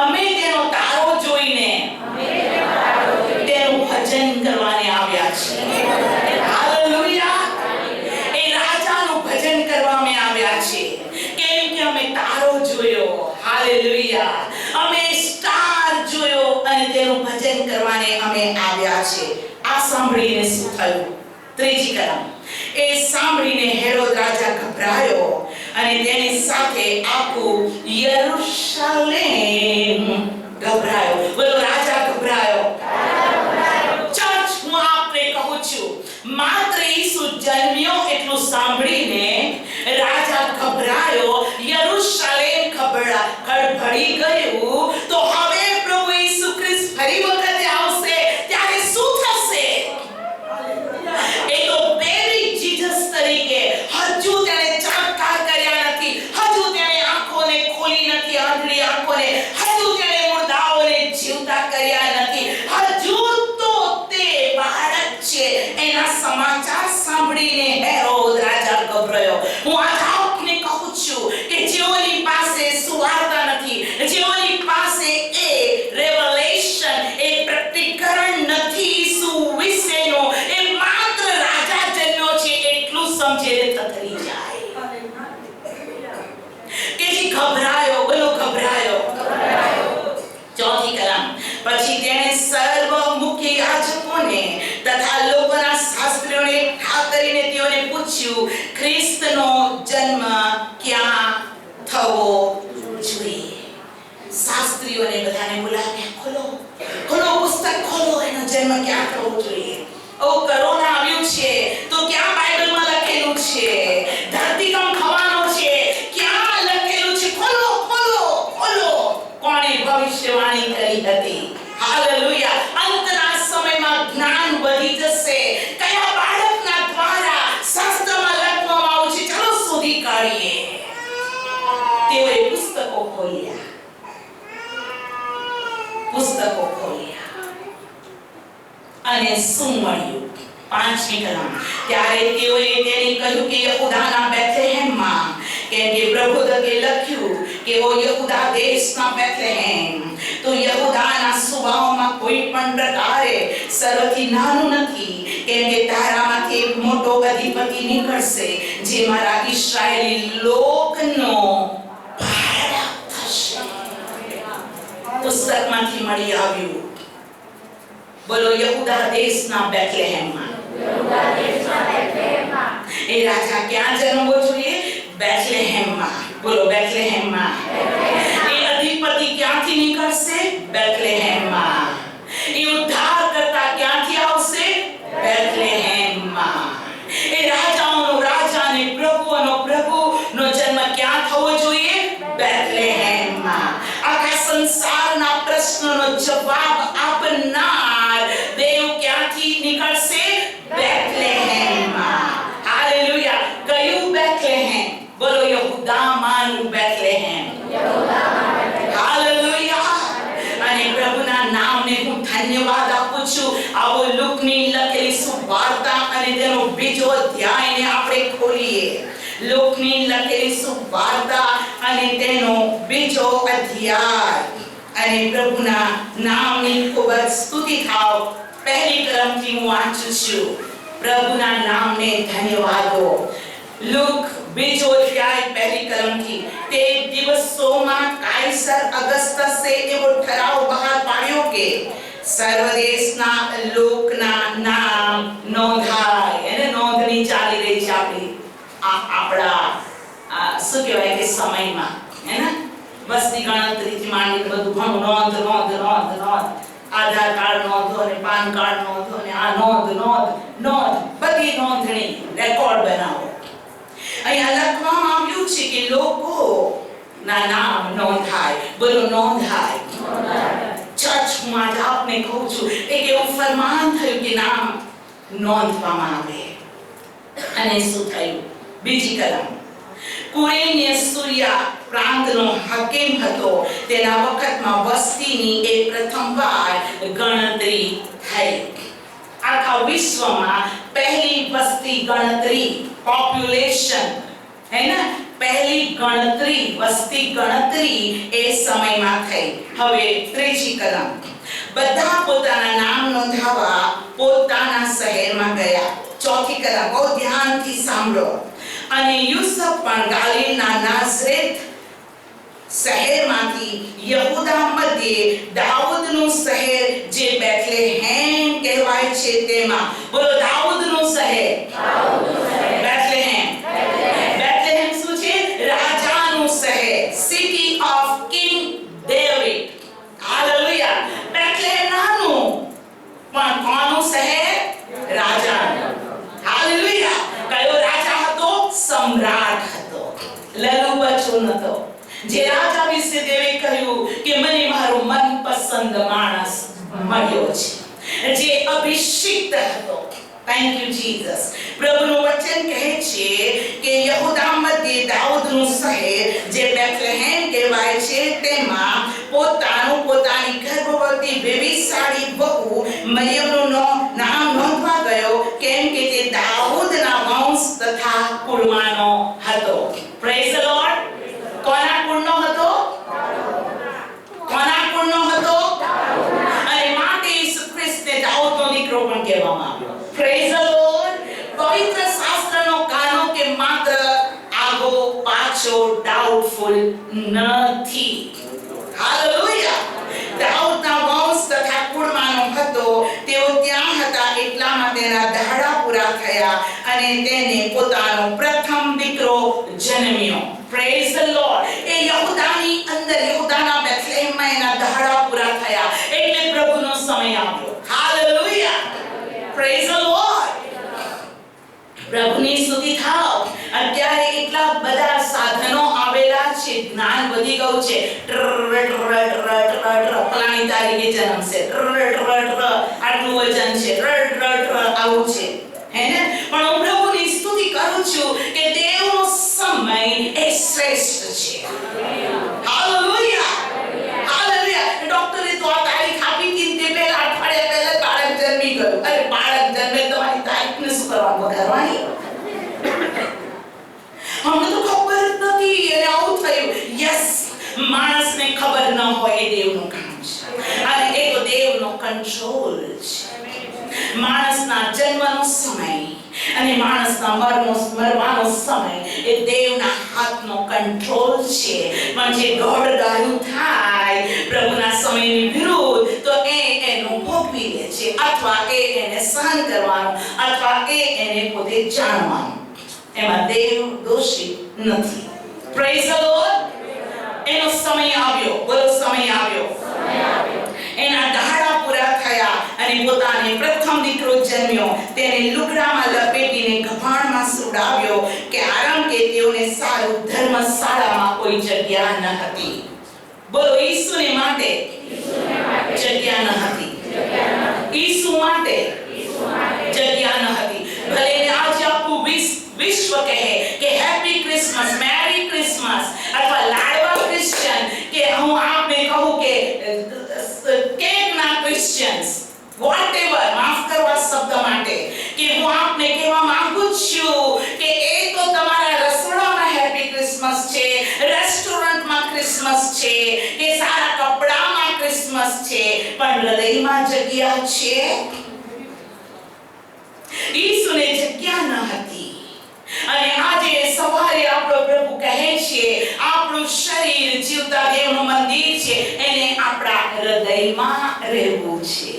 અમે તેનો તારો જોઈને તેનું ભજન કરવાને આવ્યા છીએ. હાલેલુયા. એ રાજાનું ભજન કરવામાં આવ્યા છે, કેમ કે અમે તારો જોયો. હાલેલુયા. અમે સ્ટાર જોયો અને તેનું ભજન કરવાને અમે આવ્યા છે. આ સાંભળીને શું થયું? ત્રીજી કલમ. એ સાંભળીને હેરોદ રાજા ગભરાયો અને તેની સાથે આખું યરૂશલેમ ગભરાયો. બોલો, રાજા ગભરાયો. ચર્ચ, હું આપને કહું છું, માત્ર ઈસુ જન્મ્યો એટલું સાંભળીને રાજા ગભરાયો, યરૂશલેમ ખડભડી ગયું. તો હવે પ્રભુ ઈસુ ખ્રિસ્ત ફરી વખતે આવશે ત્યારે શું થશે? એ તો બેબી જીસસ તરીકે હજુ તેણે ચમત્કાર કર્યા નથી, હજુ તેણે આંખોને ખોલી નથી. પૂછ્યું ખ્રિસ્તનો જન્મ ક્યાં થવો જોઈએ? શાસ્ત્રીઓને બધાને બોલાવ્યા, ખોલો ખોલો પુસ્તક ખોલો, એનો જન્મ ક્યાં થવો જોઈએ? ઓ કોરોના આવ્યું છે તો ક્યાં બાઇબલમાં લખેલું છે? ધરતીકંપ થવાનો છે, ક્યાં લખેલું છે? ખોલો ખોલો ખોલો. કોણે ભવિષ્યવાણી કરી હતી? હાલેલુયા. અંતના સમયમાં જ્ઞાન વધી જશે. કયા બાળકના દ્વારા શાસ્ત્રમાં લખવામાં આવ્યું છે, ચાલો શોધી કાઢીએ. તેઓએ પુસ્તકો ખોલ્યા, પુસ્તકો ખોલ્યા અને શું મળ્યું? 5મી કલમ. ત્યારે તેઓએ તેને કહ્યું કે યહૂદાના બેથલેહેમમાં, કેમ કે પ્રભુદકે લખ્યું કે ઓ યહૂદા દેશના બેથલેહેમ, તો યહૂદાના સુબાઓમાં કોઈ પણ પ્રકારે સર્વથી નાનું નથી, કેમ કે તારામાંથી એક મોટો અધિપતિ નીકળશે, જે મારા ઇસ્રાયેલી લોકનો બાળક થશે. પુસ્તકમાંથી મળી આવ્યું. બોલો યહૂદા દેશના બેથલેહેમમાં. એ રાજા ક્યાં જન્મવો જોઈએ? બેથલેહેમમાં. બોલો બેથલેહેમમાં. એ અધિપતિ ક્યાંથી નીકળશે? બેથલેહેમમાં. એ ઉદ્ધારકર્તા ક્યાંથી આવશે? બેથલેહેમમાં. એ રાજાઓનો રાજા અને પ્રભુઓનો પ્રભુનો જન્મ ક્યાં થવો જોઈએ? બેથલેહેમમાં. આખા સંસારના પ્રશ્નોનો જવાબ આપનાર દેવ ક્યાંથી નીકળશે? બેથલેહેમમાં. હાલેલુયા. કયું બેથલેહેમ? બોલો યહૂદામાંનું બેથલેહેમ. હાલેલુયા. અને પ્રભુના નામને હું ધન્યવાદ આપું છું. આવો લુકની લખેલી સુવાર્તા અને તેનો બીજો અધ્યાયને આપણે ખોલીએ. લુકની લખેલી સુવાર્તા અને તેનો બીજો અધ્યાય અને પ્રભુના નામની ખૂબ જ સ્તુતિ થાવ. પહેલી કલમથી હું વાંચું છું. પ્રભુના નામને ધન્યવાદો. લુક બીજો અધ્યાય પહેલી કલમથી. તે દિવસોમાં કાયસર અગસ્તસે એવો ઠરાવ બહાર પાડ્યો કે સર્વદેશના લોકના નામ નોંધાય. એને નોંધણી ચાલી રહી છે આપણા શું કહેવાય કે સમયમાં, હે ને? વસ્તી ગણતરીથી માંડીને બધું ઘણું નોંધ નોંધ નોંધ નોંધ. આધાર કાર્ડ નોંધો અને પાન કાર્ડ નોંધો અને આ નોંધ નોંધ નોંધ, બધી નોંધણી રેકોર્ડ બનાવો. અહીંયા લખવામાં આવ્યું છે કે લોકોના નામ નોંધાય. બોલો નોંધાય. ચર્ચ હું આજે આપને કહું છું, એક એવું ફરમાન થયું કે નામ નોંધવામાં આવે. અને શું થયું? બીજી કલમ. કુરેનિયસ સૂર્યા પ્રાંતનો હાકીમ હતો. તેના વખતમાં વસ્તીની એ પ્રથમવાર ગણતરી થઈ. આખા વિશ્વમાં પહેલી વસ્તી ગણતરી, પોપ્યુલેશન, હે ને? પહેલી ગણતરી, વસ્તી ગણતરી એ સમયમાં થઈ. હવે ત્રીજી કલમ. બધા પોતાના નામ નોંધાવવા પોતાના શહેરમાં ગયા. ચોથી કલમ, બહુ ધ્યાનથી સાંભળો. અને યુસુફ પણ ગાલિલના નાઝરેથ શહેરમાંથી યહૂદા મધ્યે દાઉદનું શહેર જે બેથલેહેમ કહેવાય છે તેમાં. બોલો દાઉદનું શહેર. બેથલેહેમ. બેથલેહેમ શું છે? રાજાનું શહેર. City of King David. Hallelujah. Bethlehem નાનું પણ કોનું શહેર? રાજાનું. હાલેલુયા. કયો રાજા હતો? સમ્રાટ હતો. લલુ બચુન હતો. જે રાજા વિશે દેવે કહ્યું કે મને મારો મનપસંદ માણસ મળ્યો છે, જે અભિષિક્ત હતો. Thank you Jesus. પ્રભુનું વચન કહે છે કે યહૂદા મધ્યે દાઉદનું શહેર જે બેથલેહેમ કહેવાય છે તેમાં પોતાની ગર્ભવતી બેબીસાળી વહુ મરિયમનું નામ નોંધવા ગયો, કેમ કે તે દાઉદના વંશ તથા કુળમાંનો હતો. Praise the lord. કોના કુળનો હતો? કોના કુળનો હતો? અને માટે ઈસુ ખ્રિસ્તને દાઉદનો દીકરો પણ કહેવામાં આવ્યો. Praise the lord. પવિત્ર શાસ્ત્રનો કાનો કે માત્ર આગો પાછો ડાઉટફુલ નથી. હાલેલુયા. દાઉદના વંશ તથા કુળમાંનો હતો. તેઓ ત્યાં હતા એટલામાં તેના દાડા પૂરા થયા અને તેને પોતાનો પ્રથમ દીકરો જન્મ્યો. Praise the lord. એ યહૂદાની અંદર, યહૂદાના બેથલેહેમમાં એના દહાડા પૂરા થયા એટલે પ્રભુનો સમય આવ્યો. હાલેલુયા. Praise the lord. પ્રભુની સ્તુતિ થાવ. અત્યારે એટલા બધા સાધનો આવેલા છે, જ્ઞાન વધી ગયું છે. ફલાણી તારીખે જન્મશે, આટલું વજન છે, આવું છે, હે ને? પણ હું પ્રભુની સ્તુતિ કરું છું કે દેવનો સમય એ શ્રેષ્ઠ છે. હાલેલુયા. હાલેલુયા. ડોક્ટરે તો આ તારીખ આપી હતી, તે પહેલા અઠવાડિયા પહેલા બાળક જન્મી ગયું. અરે બાળક જન્મે તમારી તારીખને શું કરવાનું, વગાડવાની? અમને તો ખબર જ નથી અને આવું થયું. યસ, માણસને ખબર ન હોય એ દેવનું કામ છે અને એ તો દેવનો કંટ્રોલ છે. માણસના જન્મનો સમય અને માણસના મરવાનો સમય એ દેવના હાથનો કંટ્રોલ છે. પણ જે દોડગાયું થાય પ્રભુના સમયની વિરુદ્ધ, તો એનું ભોગવી લે છે, અથવા એને સહન કરવાનું, અથવા એને પોતે જાણવાનું. એમાં દેવ દોષી નથી. Praise the lord. એનો સમય આવ્યો. બોલો, સમય આવ્યો. એના દહાડા પૂરા થયા અને પોતાને પ્રથમ દીકરો જન્મ્યો. તેને લુગડામાં લપેટીને ગભાણમાં સુવડાવ્યો, કારણ કે તેઓને સારું ધર્મશાળામાં કોઈ જગ્યા ન હતી. બોલો, ઈસુને માટે જગ્યા ન હતી. ઈસુ માટે જગ્યા ન હતી. ભલે આજે આખું વિશ્વ કહે કે હેપી ક્રિસમસ, મેરી ક્રિસમસ, અથવા લાડવા ક્રિશ્ચિયન, કે હું આપને કહું કે કેકના ક્રિશ્ચિયન્સ, વોટેવર, માફ કરવા શબ્દ માટે, કે હું આપને કહેવા માંગુ છું કે એ તો તમારા રસોડામાં હેપી ક્રિસમસ છે, રેસ્ટોરન્ટમાં ક્રિસમસ છે, કે સારા કપડામાં ક્રિસમસ છે, પણ હૃદયમાં જગ્યા છે? ઈસુને જગ્યા ન હતી. અને આજે સવારે આપણો પ્રભુ કહે છે, આપણું શરીર જીવતા દેવનું મંદિર છે, એને આપણા હૃદયમાં રહેવું છે.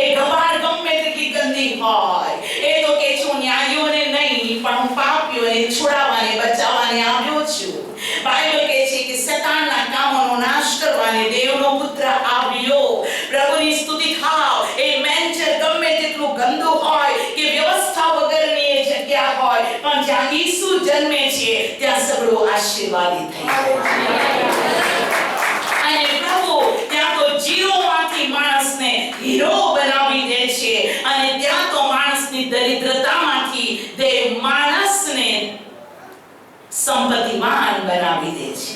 એ ગવાડ ગમે તેટલી ગંદી હોય, એ તો કે છું ન્યાયીઓને નહીં, પણ હું પાપીઓને છોડાવવાને, બચાવવાને આવ્યો છું. બાઇબલ કહે છે કે શેતાનના કામોનો નાશ કરવાને દેવનો પુત્ર આવ્યો. પ્રભુની સ્તુતિ થાવ. એ મેન્ચર ગમે તેટલું ગંદુ હોય કે વ્યવસ્થા વગરની એ જગ્યા હોય, પણ જ્યાં ઈસુ જન્મે છે ત્યાં સગળું આશીર્વાદિત થઈ જાય. અને પ્રભુ ત્યાં તો ઝીરોમાંથી માણસને હીરો બનાવી દે છે, અને ત્યાં તો માણસની દરિદ્રતામાંથી દેવ માણસને સંપત્તિવાન બનાવી દે છે.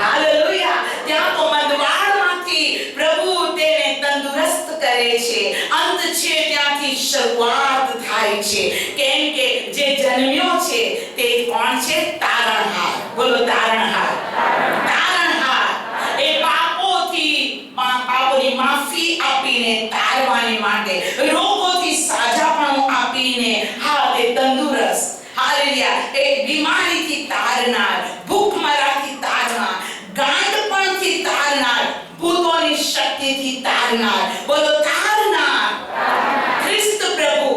હાલેલુયા. ત્યાં તો મંદવાળમાંથી પ્રભુ તેને તંદુરસ્ત કરે છે. અંત છે ત્યાંથી શરૂઆત થાય છે. કેમ કે જે જન્મ્યો છે તે કોણ છે? તારણહાર. બોલો, તારણહાર. તારણહાર. એ પાપોની માફી આપીને તારવાને માટે, રોગોથી સાજાપણું આપીને, હા, તે તંદુરસ્ત, હાલેલુયા, એ બીમારીથી તારનાર, ભૂખમરાથી તારનાર, ગાંડપણથી તારનાર, ભૂતોની શક્તિથી તારનાર. બોલો, તારનાર. ખ્રિસ્ત પ્રભુ.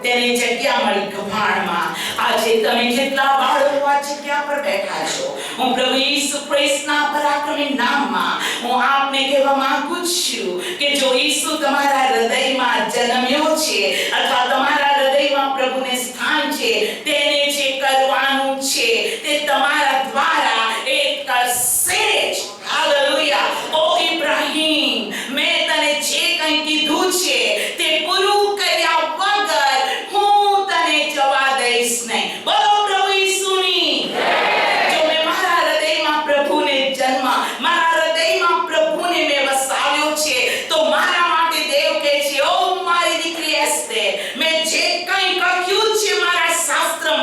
તેને જગ્યા મળી ગભાણમાં. આજે તમે જેટલા બાળકો આ જગ્યા પર બેઠા છો, હું પ્રભુ ઈસુ ખ્રિસ્તના પરાક્રમી નામમાં હું આપને કહેવા માંગુ છું કે જો ઈસુ તમારા હૃદયમાં જન્મ્યો છે, અથવા તમારા હૃદયમાં પ્રભુને સ્થાન છે, તેને જે કરવાનું છે તે તમારા દ્વારા એ કરશે જ. હાલેલુયા. ઓ ઇબ્રાહીમ, મેં તને જે કંઈ કીધું છે તે પૂરું કર્યા વગર હું તને જવા દઈશ નહીં. બોલો પ્રભુ ઈસુની. જો મેં મારા હૃદયમાં પ્રભુને જન્મ, મારા હૃદયમાં પ્રભુને મેં વસાવ્યો છે, તો મારા માટે દેવ કહે છે, ઓ મારી દીકરી એસ્તેર, મેં જે કંઈ કહ્યું છે મારા શાસ્ત્રમાં,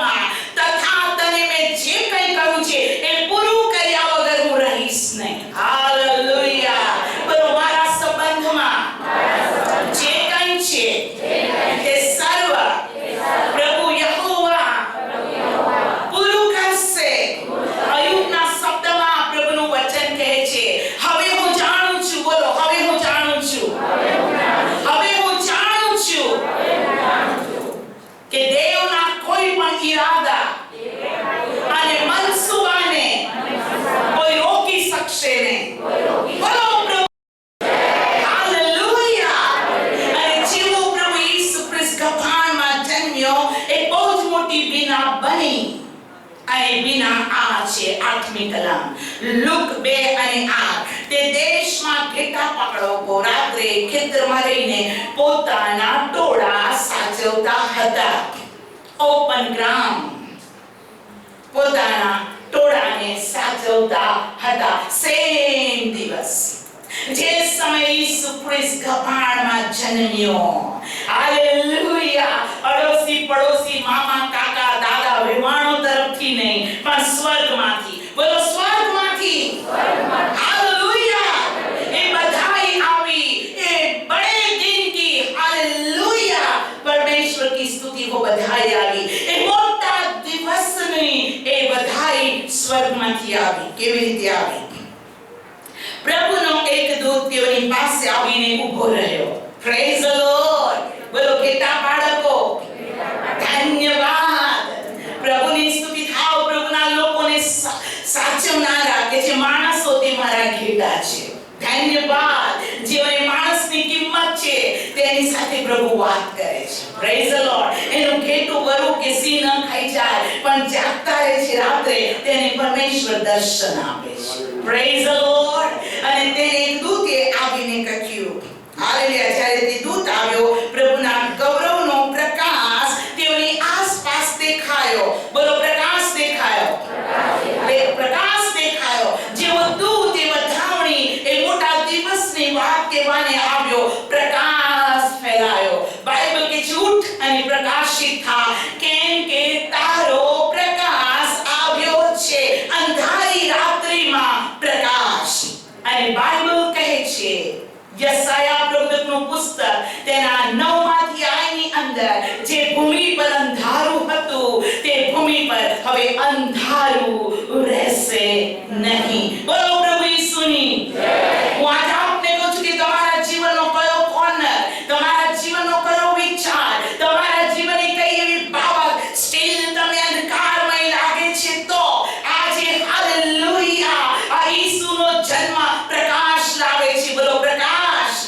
અને વિના આ છે 8મી કલમ લુક 2:8 તે દેશમાં ઘેટા પકડો રાત્રે ખેતરમાં રહીને પોતાના ટોળા સાચવતા હતા. ઓપન ગ્રાઉન્ડ પોતાના ટોળાને સાચવતા હતા. સેમ દિવસ જે સમય ઈસુ ખ્રિસ્ત ગભાણમાં જન્મ્યો. હાલેલુયા. અડોશી પડોશી મામા કાકા દાદા વેવાણો તરફથી નહીં પણ સ્વર્ગમાંથી. બોલો સ્વર્ગમાંથી. હાલેલુયા. એ બધાઈ આવી એ બड़े दिन की हालेलुया परमेश्वर की स्तुति को बधाई આવી. એ મોટા દિવસની એ બધાઈ સ્વર્ગમાંથી આવી. કેવી રીતે આવી? પ્રભુનો એક દૂત તેઓની પાસે આવીને ઊભો રહ્યો. Praise the lord. બોલો ઘેટા બાળકો ધન્યવાદ. પ્રભુની સ્તુતિ થાવ. પ્રભુના લોકોને સાચવનારા કે જે માણસો તે મારા ઘેટા છે. ધન્યવાદ. જેઓને માણસની કિંમત છે તેની સાથે પ્રભુ વાત કરે છે. Praise the lord. એનું ઘેટું વરુ કે સિંહ ન ખાઈ જાય પણ જાગતા રહે છે રાત્રે તેને પરમેશ્વર દર્શન આપે છે. Praise the lord. અને તેને એક દૂતે આવીને કહ્યું. હાલેલુયા. જ્યારે તે દૂત આવ્યો પ્રભુના ગૌરવનો પ્રકાશ તેઓની આસપાસ દેખાયો. બોલો પ્રકાશ દેખાયો. પ્રકાશ દેખાયો. જેવો દૂત એ વધામણી એ મોટા દિવસની વાત કહેવાને આવ્યો પ્રકાશ ફેલાયો. બાઇબલ કે ઉઠ અને પ્રકાશિત થા કેમ કે તારો પ્રકાશ આવ્યો છે અંધારી રાત્રિમાં પ્રકાશ. અને બાઇબલ કહે છે યશાયા પ્રવક્તાનું પુસ્તક તેના 9માંથી આયની અંદર જે ભૂમિ પર અંધારું હતું તે ભૂમિ પર હવે અંધારું રહેશે નહીં. બોલો પ્રભુ ઈસુની જય. હું આજે આપને કહું છું કે તમારા જીવનનો કયો કોર્નર, તમારા જીવનનો કયો વિચાર, તમારા જીવનની કઈ એવી બાબત સ્ટીલ તમને અંધકારમય લાગે છે તો આજે હાલેલુયા આ ઈસુનો જન્મ પ્રકાશ લાવે છે. બોલો પ્રકાશ.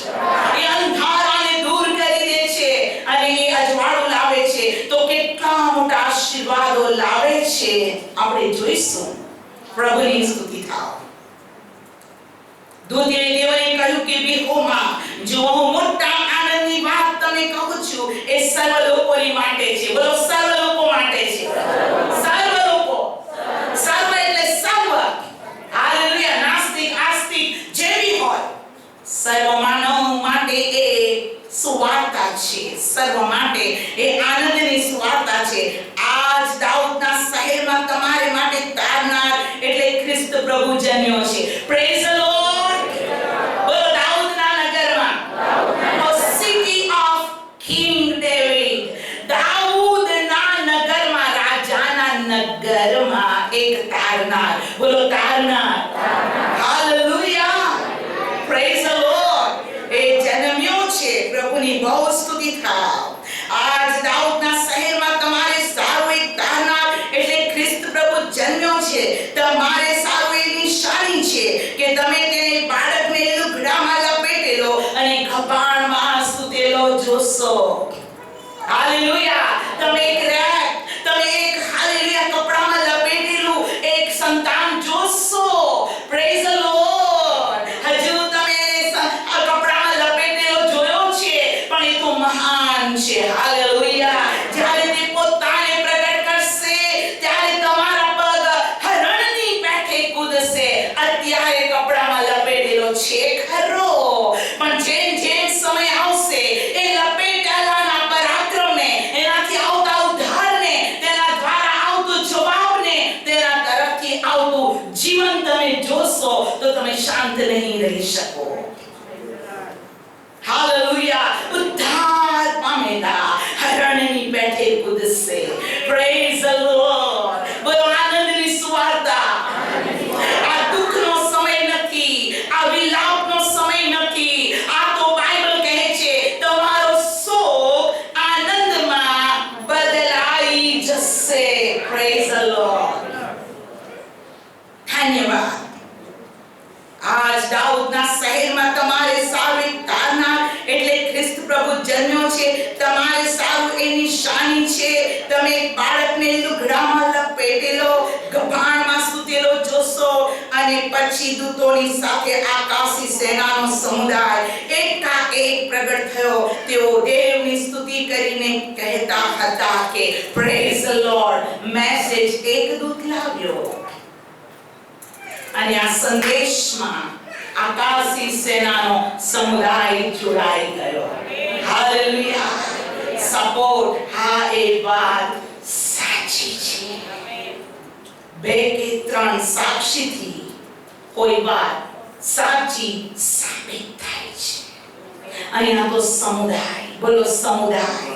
એ અંધારાને દૂર કરી દે છે અને એ અજવાળું લાવે છે તો કેટલા મોટા આશીર્વાદો લાવે છે આપણે જોઈશું. પ્રભુની સ્તુતિ થાવ. દૂતે દેવને કહ્યું કે બેહોમાં જો હું મોટા આનંદની વાત તમને કહું છું એ સર્વ લોકોની માટે છે. બોલો સર્વ લોકો માટે છે. સર્વ લોકો. સર્વ એટલે સર્વ. હાલેલુયા. નાસ્તિક આસ્તિક જે બી હોય સર્વ માનવ માટે એ સુવાર્તા છે. સર્વ માટે એ આનંદની સુવાર્તા છે. આજ દાઉદના શહેરમાં તમારે માટે તારનાર એટલે ખ્રિસ્ત પ્રભુ જન્મ્યો છે. Praise the lord. બોલો દાઉદના નગરમાં. City of King David. દાઉદના નગરમાં રાજાના નગરમાં એક તારનાર. બોલો તારનાર. હાલેલુયા. Praise the lord. એ જન્મ્યો છે. પ્રભુની બહુ સ્તુતિ થાવ. આજ દાઉદના શહેરમાં તમારે સારું એક તારનાર એટલે ખ્રિસ્ત પ્રભુ જન્મ્યો છે. તમારે સારું એ નિશાની છે કે તમે તેને બાળકને લુગડામાં લપેટેલો અને ખભાણમાં સૂતેલો જોશો. હાલેલુયા. તમે એક રેક, તમે એક હાલેલુયા કપડામાં લપેટેલું એક સંતાન જોશો. Praise the lord. હજુ તમે એને કપડામાં લપેટેલો જોયો છે પણ એ તો મહાન છે. હાલેલુયા. જ્યારે તે પોતાને પ્રગટ કરશે ત્યારે તમારા પગ હરણની પેઠે કૂદશે. અત્યારે કપડામાં લપેટેલો છે ખરો પણ જેમ જેમ સમય આવશે એ લપેટેલાના પરાક્રમને, એનાથી આવતા ઉદ્ધારને, તેના દ્વારા આવતું જવાબને, તેના તરફથી આવતું જીવન તમે જોશો તો તમે શાંત નહીં રહી શકો. હાલેલુયા. ઉદ્ધાર પામેલા હરણની પેઠે કૂદશે. Praise the lord. બોલો આનંદની સુવાર્તા. આ દુઃખનો સમય નથી, આ વિલાપનો સમય નથી. આ તો બાઇબલ કહે છે તમારો શોક આનંદમાં બદલાઈ જશે. Praise the lord. ધન્યવાદ. આજ દાઉદના શહેરમાં તમારે સારું એક તારનાર એટલે ખ્રિસ્ત પ્રભુ જન્મ્યો છે. તમારે સારું એ નિશાની છે. તમે બાળકને લુગડામાં લપેટેલો પછી દૂતોની સાથે આકાશી સેનાનો સમુદાય એકાએક પ્રગટ થયો. તેઓ દેવની સ્તુતિ કરીને કહેતા હતા કે પ્રેઝ ધ લોર્ડ. મેસેજ એક દૂત લાવ્યો અને આ સંદેશમાં આકાશી સેનાનો સમુદાય જોડાઈ ગયો. હાલેલુયા. સપોર્ટ. હા, એ વાત સાચી છે. બે કે ત્રણ સાક્ષીથી કોઈ વાત સાચી સાબિત થાય છે. અહીંયા તો સમુદાય, બોલો સમુદાય,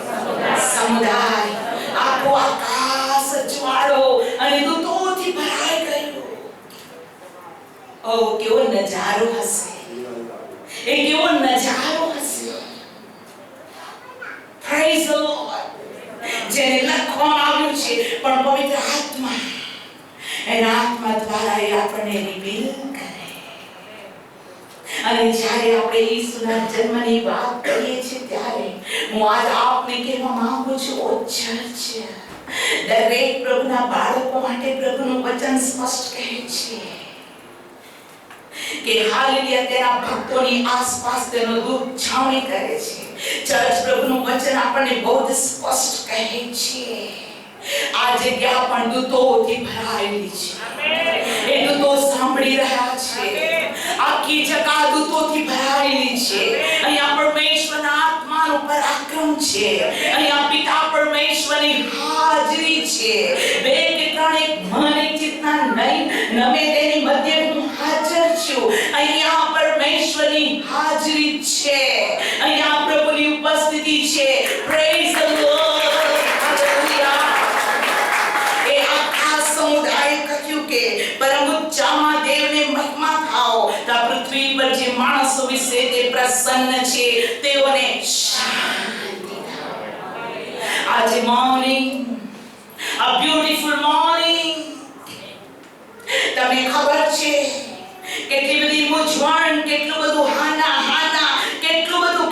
સમુદાય. આખો આકાશ જ્વાળો અને દૂતોથી ભરાઈ ગયું. ઓ કેવો નજારો હશે, એ કેવો નજારો હશે. Praise the lord. જેને લખવામાં આવ્યું છે પણ પવિત્ર આત્મા એના આત્મા દ્વારા એ આપણને રિવીલ કરે. અને જ્યારે આપણે ઈસુના જન્મની વાત કરીએ છીએ ત્યારે હું આજ આપને કહેવા માંગુ છું, ઓ ચર્ચ, દરેક પ્રભુના બાળકો માટે પ્રભુનું વચન સ્પષ્ટ કહે છે કે હાલેલુયા, તેના ભક્તોની આસપાસ તેનો દૂત છાવણી કરે છે. ચર્ચ, પ્રભુનું વચન આપણને બહુ જ સ્પષ્ટ કહે છે આ જગ્યા પણ દૂતોથી ભરાયેલી છે. એ દૂતો સાંભળી રહ્યા છે. આખી જગ્યા દૂતોથી ભરાયેલી છે. અહીંયા પરમેશ્વરના આત્માનું પરાક્રમ છે. અહીંયા પિતા પરમેશ્વરની હાજરી છે. બે કે ત્રણ એક મન એક ચિત્તના નહીં નમે તેની મધ્ય હું હાજર છું. અહીંયા પરમેશ્વરની હાજરી છે. અહીંયા પ્રભુની ઉપસ્થિતિ છે. Praise the lord. હાલેલુયા. એ આખા સમુદાય કહ્યું કે પરમ ઉચ્ચમાં દેવને મહિમા થાઓ. તો પૃથ્વી પર જે માણસો વિશે તે પ્રસન્ન છે તેઓને શાંતિ થાઓ. આજે મોર્નિંગ, a beautiful morning. તમને ખબર છે કેટલી બધી મૂંઝવણ, કેટલું બધું હાના, કેટલું બધું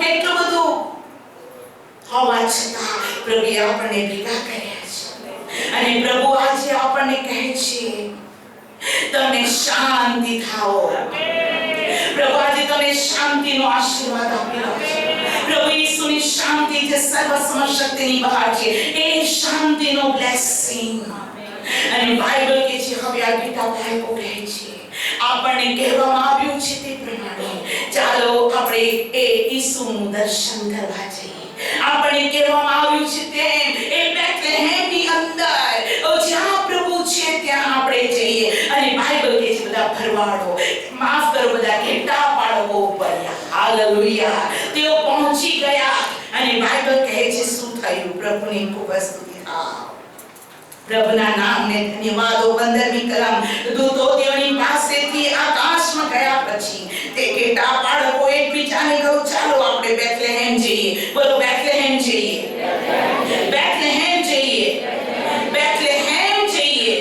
હોવા છતાં પ્રભુએ આપણને ભેગા કર્યા છે. અને પ્રભુ આજે આપણને કહે છે તમને શાંતિ થાઓ. પ્રભુ આજે તમને શાંતિનો આશીર્વાદ આપેલો છે. પ્રભુ ઈસુની શાંતિ જે સર્વ સમશક્તિની બહાર છે એ શાંતિનો બ્લેસિંગ. અને બાઇબલ કે છે, હવે આ ગીતા બાળકો કહે છે, આપણને કહેવામાં આવ્યું છે તે પ્રમાણે ચાલો આપણે એ ઈસુનું દર્શન કરવા જઈએ. આપણને કહેવામાં આવ્યું છે તેમ એ બેથલેહેમની અંદર જ્યાં પ્રભુ છે ત્યાં આપણે જઈએ. અને બાઇબલ કે છે બધા ભરવાડો, માફ કરો, બધા ઘેટા બાળકો ઉપર, હાલેલુયા, તેઓ પહોંચી ગયા. અને બાઇબલ કહે છે શું થયું? પ્રભુની ખૂબ સ્તુતિ થાઓ. પ્રભુના નામને ધન્યવાદો. 15મી કલમ. દૂતો તેઓની પાસેથી આકાશમાં ગયા પછી તે ઘેટા બાળકો એકબીજાને કહ્યું, ચાલો આપણે બેથલેહેમ જઈએ. બોલો બેથલેહેમ જઈએ, બેથલેહેમ જઈએ, બેથલેહેમ જઈએ.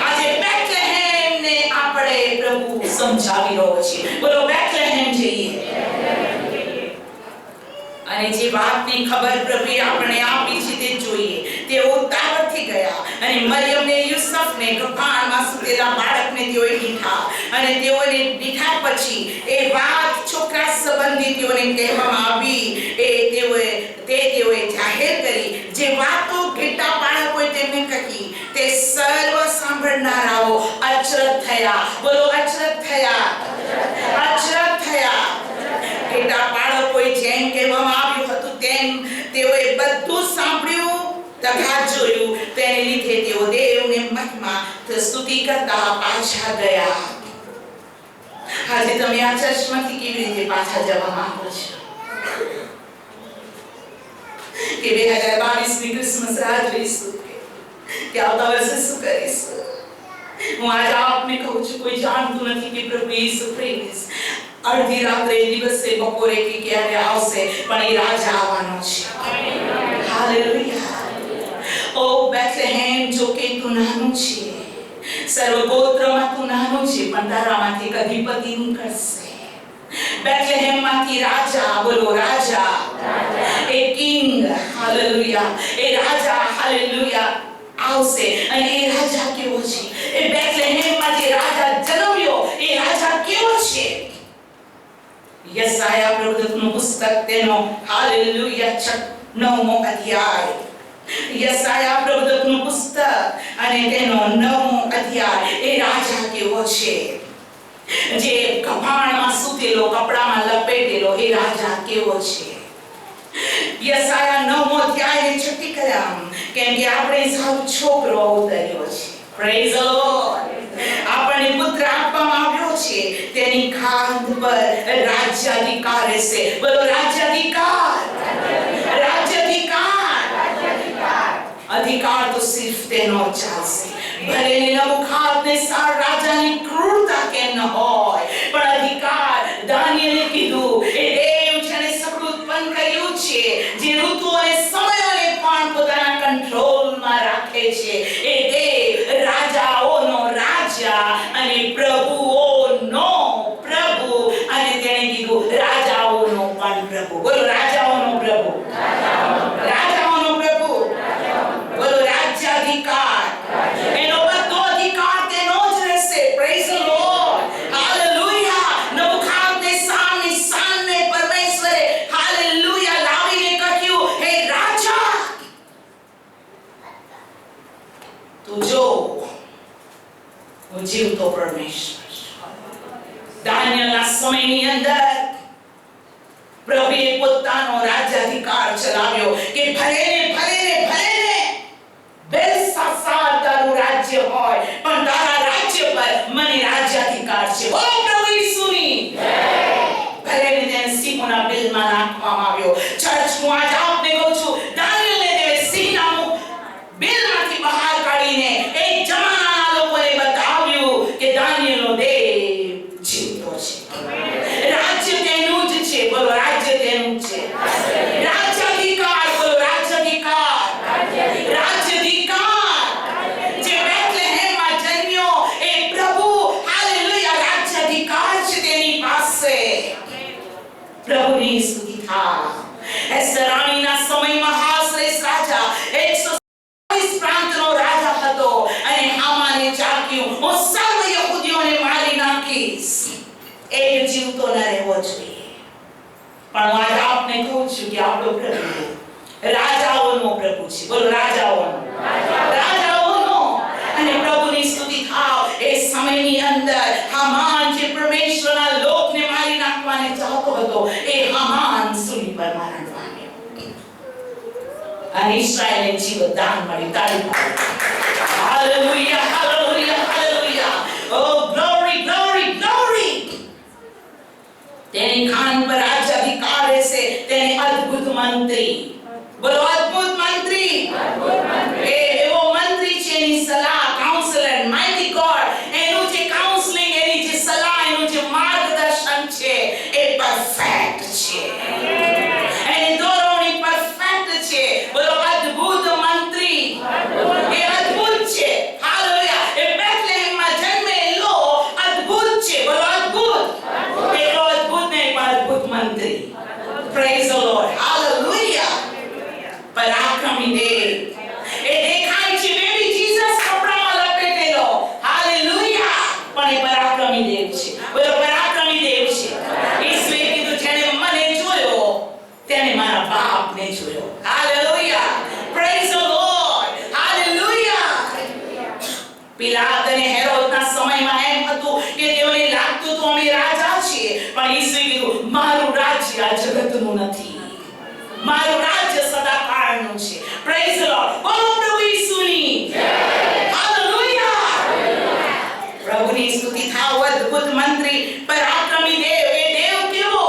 આજે બેથલેહેમને આપણે પ્રભુ સમજાવી રહ્યો છે. બોલો બેથલેહેમ જઈએ. અને જે વાતની ખબર પ્રભુએ આપણે આપી છે તે જોઈએ. તેઓ ઉતાવળથી ગયા અને મરિયમને, યુસુફને, કફાનમાં સૂતેલા બાળકને તેઓએ દીઠા. અને તેઓને દીઠા પછી એ વાત છોકરા સંબંધી તેઓને કહેવામાં આવી. તેઓએ જાહેર કરી. જે વાતો ઘેટા બાળકોએ તેમને કહી તે સર્વ સાંભળનારાઓ અચરજ થયા. બોલો અચરજ થયા, અચરજ થયા. ઘેટા બાળકોએ જેમ કહેવામાં આવ્યું હતું તેમ તેઓએ બધું સાંભળ્યું તથા જોયું. તેને લીધે તેઓ દેવને મહિમા સ્તુતિ કરતા પાછા ગયા. આજે તમે આ ચર્ચમાંથી કેવી રીતે પાછા જવા માંગો છો? કે 2022ની ક્રિસમસ રાહ જોઈશું કે આવતા વર્ષે શું કરીશું? હું આજે આપને કહું છું, કોઈ જાણતું નથી કે પ્રભુ ઈસુ પ્રેમિસ અડધી રાત્રે, દિવસે, બપોરે કે ક્યારે આવશે, પણ એ રાજા આવવાનો છે. હાલેલુયા. ઓ બેથલેહેમ, જો કે તું નાનું છે, સર્વગોત્રમાં તું નાનું છે, પણ તારામાંથી એક અધિપતિ નીકળશે. બેથલેહેમમાંથી રાજા, બોલો રાજા, એ કિંગ, હાલેલુયા, એ રાજા, હાલેલુયા, આવશે. અને એ રાજા કેવો છે? એ બેથલેહેમમાં જે રાજા જન્મ્યો એ રાજા કેવો છે? યશાયા પ્રવક્તાનું પુસ્તક તેનો હાલેલુયા 9મો અધ્યાય. યશાયા પ્રવક્તાનું પુસ્તક અને તેનો 9મો અધ્યાય. એ રાજા કેવો છે? જે કપાળમાં સૂતેલો, કપડામાં લપેટેલો, એ રાજા કેવો છે? યશાયા 9મો અધ્યાય 6મી કલમ. કેમ કે આપણે સૌ છોકરો ઉતર્યો છે. Praise the lord. આપણને પુત્ર આપવામાં આવ્યો છે, તેની ખાંડ પર રાજ્યાધિકાર રહેશે. બોલો રાજ્યાધિકાર. રાજ્યાધિકાર. અધિકાર તો સિર્ફ તેનો ચાલશે. ભલે નબૂકદનેસ્સાર રાજાની ક્રૂરતા કેમ ન હોય, પણ અધિકાર દાનિયેલે કીધું, એ દેવ જેણે સકળ ઉત્પન્ન કર્યું છે, જે ઋતુ અને સમયોને પણ પોતાના કંટ્રોલમાં રાખે છે, એ દેવ રાજાઓનો રાજા અને પ્રભુઓનો પ્રભુ, અને તેણે કીધું રાજાઓનો પણ પ્રભુ. બોલો રાજાઓનો પ્રભુ. રાજાઓનો પ્રભુ. બોલો રાજ્યાધિકાર. એનો બધો અધિકાર તેનો જ રહેશે. Praise the lord. હાલેલુયા. નબૂકદનેસ્સારની સામે પરમેશ્વરે હાલેલુયા લાવીને કહ્યું, હે રાજા, તું જો હું જીવતો પરમેશ્વર. દાનિયેલના સમયની અંદર પ્રભુએ પોતાનો રાજ્યાધિકાર ચલાવ્યો કે ભલે ને બેલશાસ્સાર તારું રાજ્ય હોય, પણ તારા રાજ્ય પર મને રાજ્યાધિકાર છે. બોલો પ્રભુ ઈસુની જય. ભલે ને તેને સિંહોના બિલમાં નાખવામાં આવ્યો. ચર્ચ હું આજ આપને કહું છું, દાનિયેલને તે સિંહના બિલમાંથી બહાર કાઢીને એક જમાનાના લોકોને બતાવ્યું કે દાનિયેલનો દેવ જીવતો છે. રાજ્ય તેનું જ છે. બોલો રાજ્ય તેનું જ છે. રાજ્યાધિકાર. બોલો રાજ્યાધિકાર. રાજ્યાધિકાર. જે બેથલેહેમમાં જન્મ્યો એ પ્રભુ હાલેલુયા રાજ્યાધિકાર છે તેની પાસે. પ્રભુની સ્તુતિ થાય. એસ્તર રાણીના સમયમાં હાસરેસ રાજા 140 પ્રાંતનો રાજા હતો, અને હામાને ચાખ્યું, હું સર્વ યહૂદીઓને મારી નાખીશ. એક જીવતો ન રહેવો જોઈએ. પણ હું આજે આપને કહું છું કે આપણો પ્રભુ રાજાઓનો પ્રભુ છે. બોલો રાજાઓનો. રાજાઓનો. અને પ્રભુની સ્તુતિ થાવ. એ સમયની અંદર હામાન જે પરમેશ્વરના લોકને મારી નાખવાને ચાહતો હતો, એ હામાન સૂલી પર મરણ પામ્યો. અને ઇસ્રાએલને જીવદાન મળ્યું. તાળી પાડો. Hallelujah, hallelujah, hallelujah. Oh glory, glory, glory. તેની ખાન પર રાજ્યાધિકાર રહેશે. તેને અદ્ભુત મંત્રી. બોલો અદ્ભુત મંત્રી. એ એવો મંત્રી છે, એની સલાહ, કાઉન્સલર, માઇટી ગોડ, એનું જે કાઉન્સલિંગ, એની જે સલાહ, એનું જે માર્ગદર્શન છે, એ પરફેક્ટ છે. એની દોરવણી પરફેક્ટ છે. બોલો અદ્ભુત મંત્રી. એ અદ્ભુત છે. હાલેલુયા. એ બેથલેહેમમાં જન્મેલો અદ્ભુત છે. બોલો અદ્ભુત. એટલો અદ્ભુત નહીં, પણ અદ્ભુત મંત્રી. Praise the lord. હાલેલુયા. પરાક્રમી દેવ. એ દેખાય છે બેબી જીસસ કપડામાં લપેટેલો. હાલેલુયા. પણ એ પરાક્રમી દેવ છે. બોલો પરાક્રમી દેવ છે. ઈશ્વરે કીધું, જેણે મને જોયો તેને મારા બાપને જોયો. Hallelujah. Praise the lord. Hallelujah. પિલાત અને હેરોદના સમયમાં એમ હતું કે તેઓને લાગતું તો અમે રાજા છીએ, પણ ઈશ્વરે કીધું, મારું રાજ્ય આ જગતનું નથી. મારું રાજ્ય સદાકાળનું છે. Praise the lord. બોલો પ્રભુ ઈસુની જય. હાલેલુયા. પ્રભુની સ્તુતિ થાવ. અદ્ભુત મંત્રી, પરાક્રમી દેવ. એ દેવ કેવો?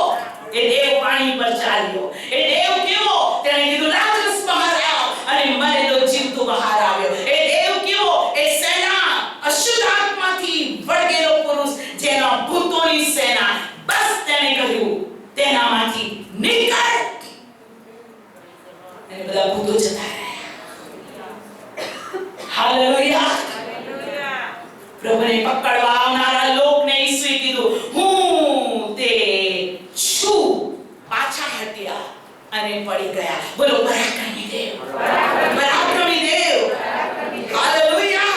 એ દેવ પાણી પર ચાલ્યો. એ દેવ કેવો? તેણે કીધું લાજરસ બહાર આવ, અને મરેલો જીવતો બહાર આવ્યો. એ દેવ કેવો? એ સેના, અશુદ્ધ આત્માથી વળગેલો પુરુષ, જેના ભૂતોની સેના, બસ તેણે કહ્યું તેનામાંથી નીકળ. અને બધા ભૂતો જતા રહ્યા. હાલેલુયા. પ્રભુને પકડવા આવનારા લોકને ઈશ્વરે કીધું, હું તે છું. પાછા હટ્યા અને પડી ગયા. બોલો પરાક્રમી દેવ. પરાક્રમી દેવ. હાલેલુયા.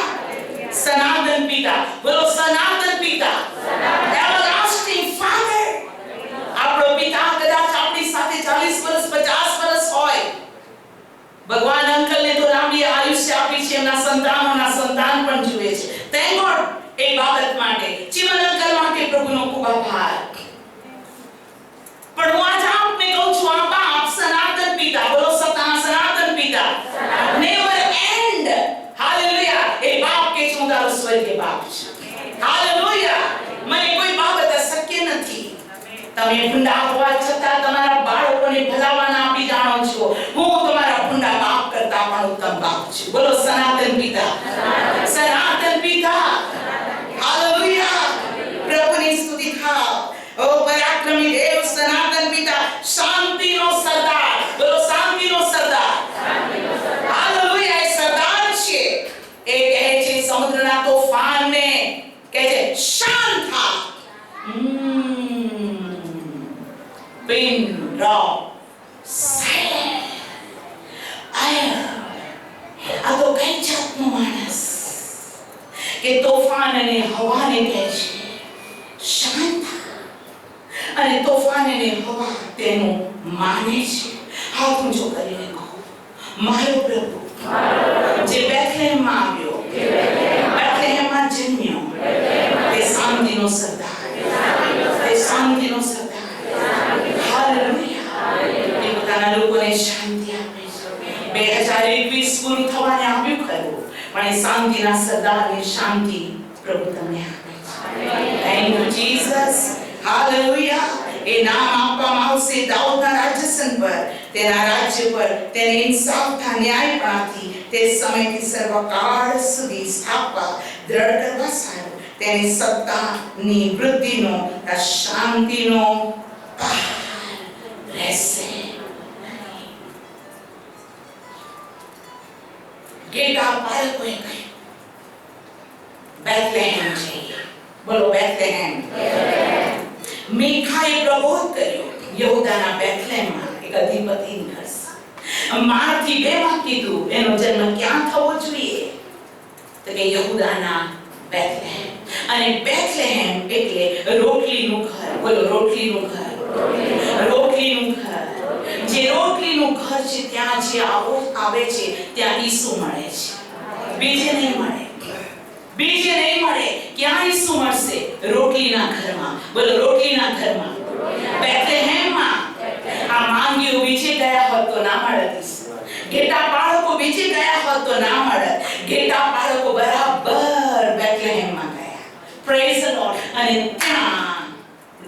સનાતન પિતા. બોલો સનાતન પિતા. એમના સંતાનોના સંતાન પણ જુએ છે. થેન્ક ગોડ એ બાબત માટે. જીવન અંકલ માટે પ્રભુનો ખૂબ આભાર. પણ હું આજ આપને કહું છું, આ બાપ સનાતન પિતા, બોલો સનાતન પિતા, નેવર એન્ડ. હાલેલુયા. એ બાપ કે છે હું તારો સ્વર્ગીય બાપ છું. હાલેલુયા. મને કોઈ બાબત અશક્ય નથી. તમે ભૂંડા હોવા છતાં તમારા બાળકોને ભલામણ આપી જાણો છો, હું તમારા ભૂંડા બાપ કરતા પણ ઉત્તમ બાપ છું. બોલો સનાતન પિતા, સનાતન પિતા. હાલેલુયા. પ્રભુની સ્તુતિ થાવ. ઓ પરાક્રમી દેવ, સનાતન પિતા, શાંતિનો સરદાર. બોલો શાંતિનો સરદાર. હાલેલુયા. એ સરદાર છે. એ કહે છે સમુદ્રના તોફાનને કહે છે શાંત થા. Wind, drop, silent. આ તો કઈ જાતનો માણસ કે તોફાન અને હવાને કહે છે શાંત થા. અને તોફાન અને હવા તેનું માને છે. હાથ ઊંચો કરીને કહો, મારો પ્રભુ જે બેથલેહેમમાં આવ્યો, બેથલેહેમમાં જન્મ્યો, તે શાંતિનો સરદાર, તે શાંતિનો સરદાર. હાલેલુયા. એ પોતાના લોકોને શાંતિ આપે છે. 2021 પૂરું થવાને આવ્યું ખરું, પણ એ શાંતિના સરદારની શાંતિ પ્રભુ તમને આપે છે. Thank you Jesus. હાલેલુયા. એ નામ આપવામાં આવશે દાઉદના રાજ્યસન પર, તેના રાજ્ય પર તેને ઇન્સાફના ન્યાયપણાથી તે સમયથી સર્વકાળ સુધી સ્થાપવા, દ્રઢ કરવા સારું. તેની સત્તાની વૃદ્ધિનો, શાંતિનો રહેશે. ગેટા બાળકોએ કહ્યું બેથલેહેમ જઈએ. બોલો બેથલેહેમ. મીખાએ પ્રબોધ કર્યો યહૂદાના બેથલેહેમમાં એક અધિપતિની ઘર. મારથી બેમાં કીધું એનો જન્મ ક્યાં થવો જોઈએ? તો કે યહૂદાના બેથલેહેમ. અને બેથલેહેમ એટલે રોટલીનું ઘર. બોલો રોટલીનું ઘર. રોટલીનું ઘર. જે રોટલીનું ઘર છે ત્યાં જે આવે છે ત્યાં ઈસુ મળે છે. બીજે નહીં મળે. બીજે નહીં મળે. ક્યાં ઈસુ મળશે? રોટલીના ઘરમાં. બોલો રોટલીના ઘરમાં. બેથલેહેમમાં. આ માંગીઓ બીજે ગયા હોત તો ના મળત. ઘેટા બાળકો બીજે ગયા હોત તો ના મળત. ઘેટા બાળકો બરાબર બેથલેહેમમાં ગયા. Praise the lord. અને ત્યાં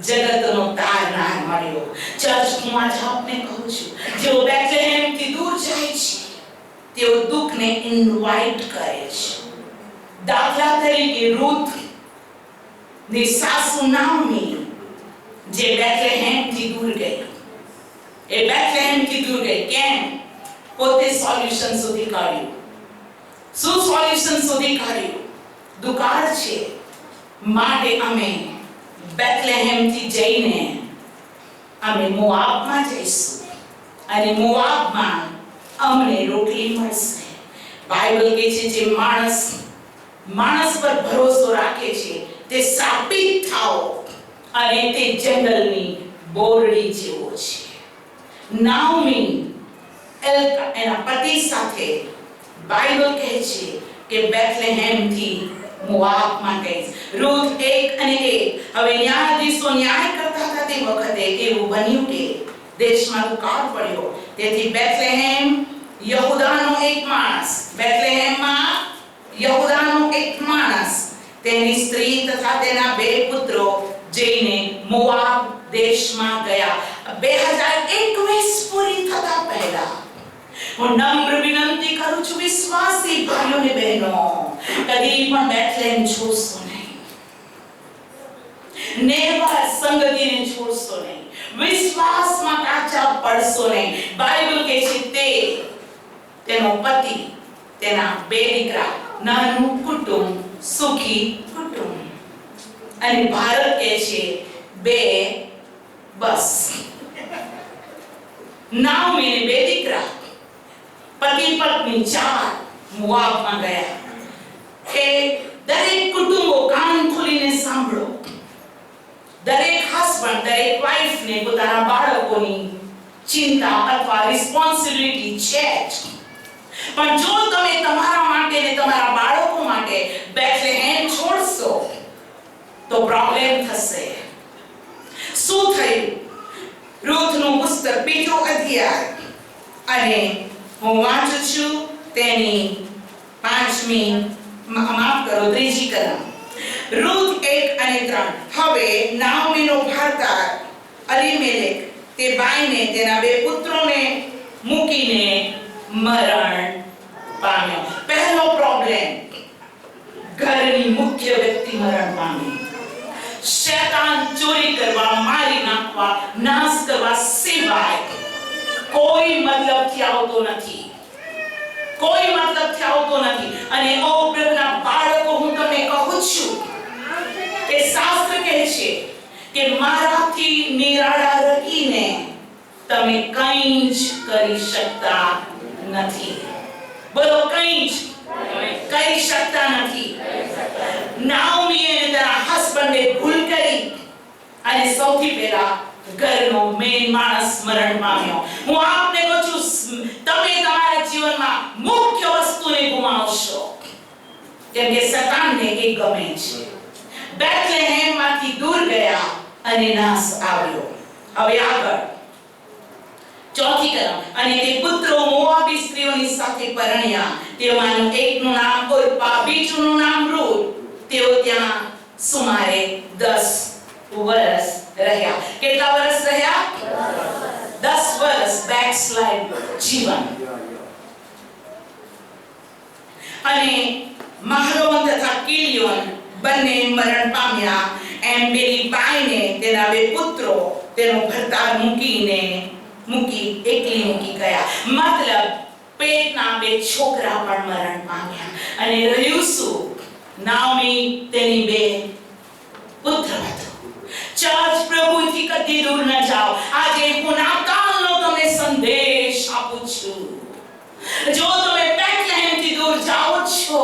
જગતનો તારનાર મળ્યો. ચર્ચ, હું આજ આપને કહું છું, જેઓ બેથલેહેમથી દૂર જાય છે તેઓ દુઃખને ઇન્વાઇટ કરે છે. દાખલા તરીકે રૂથ ની સાસુ નાઓમી જે બેથલેહેમથી દૂર ગઈ. એ બેથલેહેમથી દૂર ગઈ કેમ? પોતે સોલ્યુશન શોધી કાઢ્યું. શું સોલ્યુશન શોધી કાઢ્યું? દુકાળ છે માટે અમે બેથલેહેમથી જઈને અમે મોઆબમાં જઈશું અને મોઆબમાં અમને રોટલી મળશે. બાઇબલ કહે છે જે માણસ પર ભરોસો રાખે છે તે સાબિત થાઓ અને તે જંગલની બોરડી જેવો છે. નાઓમી એના પતિ સાથે બાઇબલ કહે છે કે બેથલેહેમથી મોઆબમાં ગઈ. રૂથ 1 અને 1. હવે ન્યાયાધીશો ન્યાય કરતા હતા તે વખતે એવું બન્યું કે દેશમાં દુકાળ પડ્યો. તેથી બેથલેહેમ યહૂદાનો એક માણસ, બેથલેહેમમાં યહૂદાનો એક માણસ, તેની સ્ત્રી તથા તેના 2 પુત્રો જઈને મોઆબ દેશમાં ગયા. 2021 પૂરી થતા પહેલા હું નમ્ર વિનંતી કરું છું વિશ્વાસી ભાઈઓ અને બહેનો, કદી પણ બેથલેહેમ છોડશો નહીં. નેવર સંગતિને છોડશો નહીં. વિશ્વાસમાં કાચા પડશો નહીં. બાઇબલ કહે છે તેનો પતિ, તેના 2 દીકરા, નાનું કુટુંબ, સુખી કુટુંબ. અને ભારત કહે છે 2 બસ. નાઓમીને 2 દીકરા, પતિ પત્ની 4 મોઆબમાં ગયા. એ દરેક કુટુંબો કાન ખોલીને સાંભળો. દરેક હસબન્ડ, દરેક વાઇફને પોતાના બાળકોની ચિંતા અથવા રિસ્પોન્સિબિલિટી છે જ. પણ જો તમે તમારા માટે ને તમારા બાળકો માટે બેથલેહેમ છોડશો તો પ્રોબ્લેમ થશે. શું થયું? રૂથનું પુસ્તક 2 અધ્યાય અને હું વાંચું છું તેની 3 કલમ. રૂથ 1 અને 3. હવે નાઓમીનો ભારતાર અલીમેલેક તે બાઈને તેના 2 પુત્રોને મૂકીને મરણ પામ્યો. પહેલો પ્રોબ્લેમ, ઘરની મુખ્ય વ્યક્તિ મરણ પામી. શૈતાન ચોરી કરવા, મારી નાખવા, નાશ કરવા સિવાય કોઈ મતલબથી આવતો નથી. કોઈ મતલબથી આવતો નથી. અને ઓ પ્રભુના બાળકો, હું તમને કહું છું કે શાસ્ત્ર કહે છે કે મારાથી નિરાળા રહીને તમે કંઈ જ કરી શકતા નથી. બોલો, કંઈ જ કરી શકતા નથી. નાઓમી અને તેના હસબન્ડે ભૂલ કરી અને સૌથી પહેલા ઘરનો મેન માણસ મરણ પામ્યો. હું આપને કહું છું, તમે તમારા જીવનમાં મુખ્ય વસ્તુને ગુમાવશો કેમ કે શૈતાનને એ ગમે છે. બેથલેહેમમાંથી દૂર ગયા અને નાશ આવ્યો. હવે આગળ 4 કલમ. અને તે પુત્રો મોઆબી સ્ત્રીઓની સાથે પરણ્યા. તેમાંનું એકનું નામ ઓર્પા, બીજુંનું નામ રૂથ. તેઓ ત્યાં સુમારે 10 વર્ષ રહ્યા. કેટલા વર્ષ રહ્યા? 10 વર્ષ. બેકસ્લાઇડ જીવન. અને મહલોન તથા કિલ્યોન બંને મરણ પામ્યા. એમ પેલી બાઈને તેના 2 પુત્રો તેનો ભરતાર એકલી મૂકી ગયા. મતલબ પેટના 2 છોકરા પણ મરણ પામ્યા. અને રહ્યું શું? નાઓમી તેની 2 પુત્ર હતો. ચર્ચ, પ્રભુથી કદી દૂર ન જાઓ. આજે હું નાતાલનો તમને સંદેશ આપું છું. જો તમે બેથલેહેમથી દૂર જાઓ છો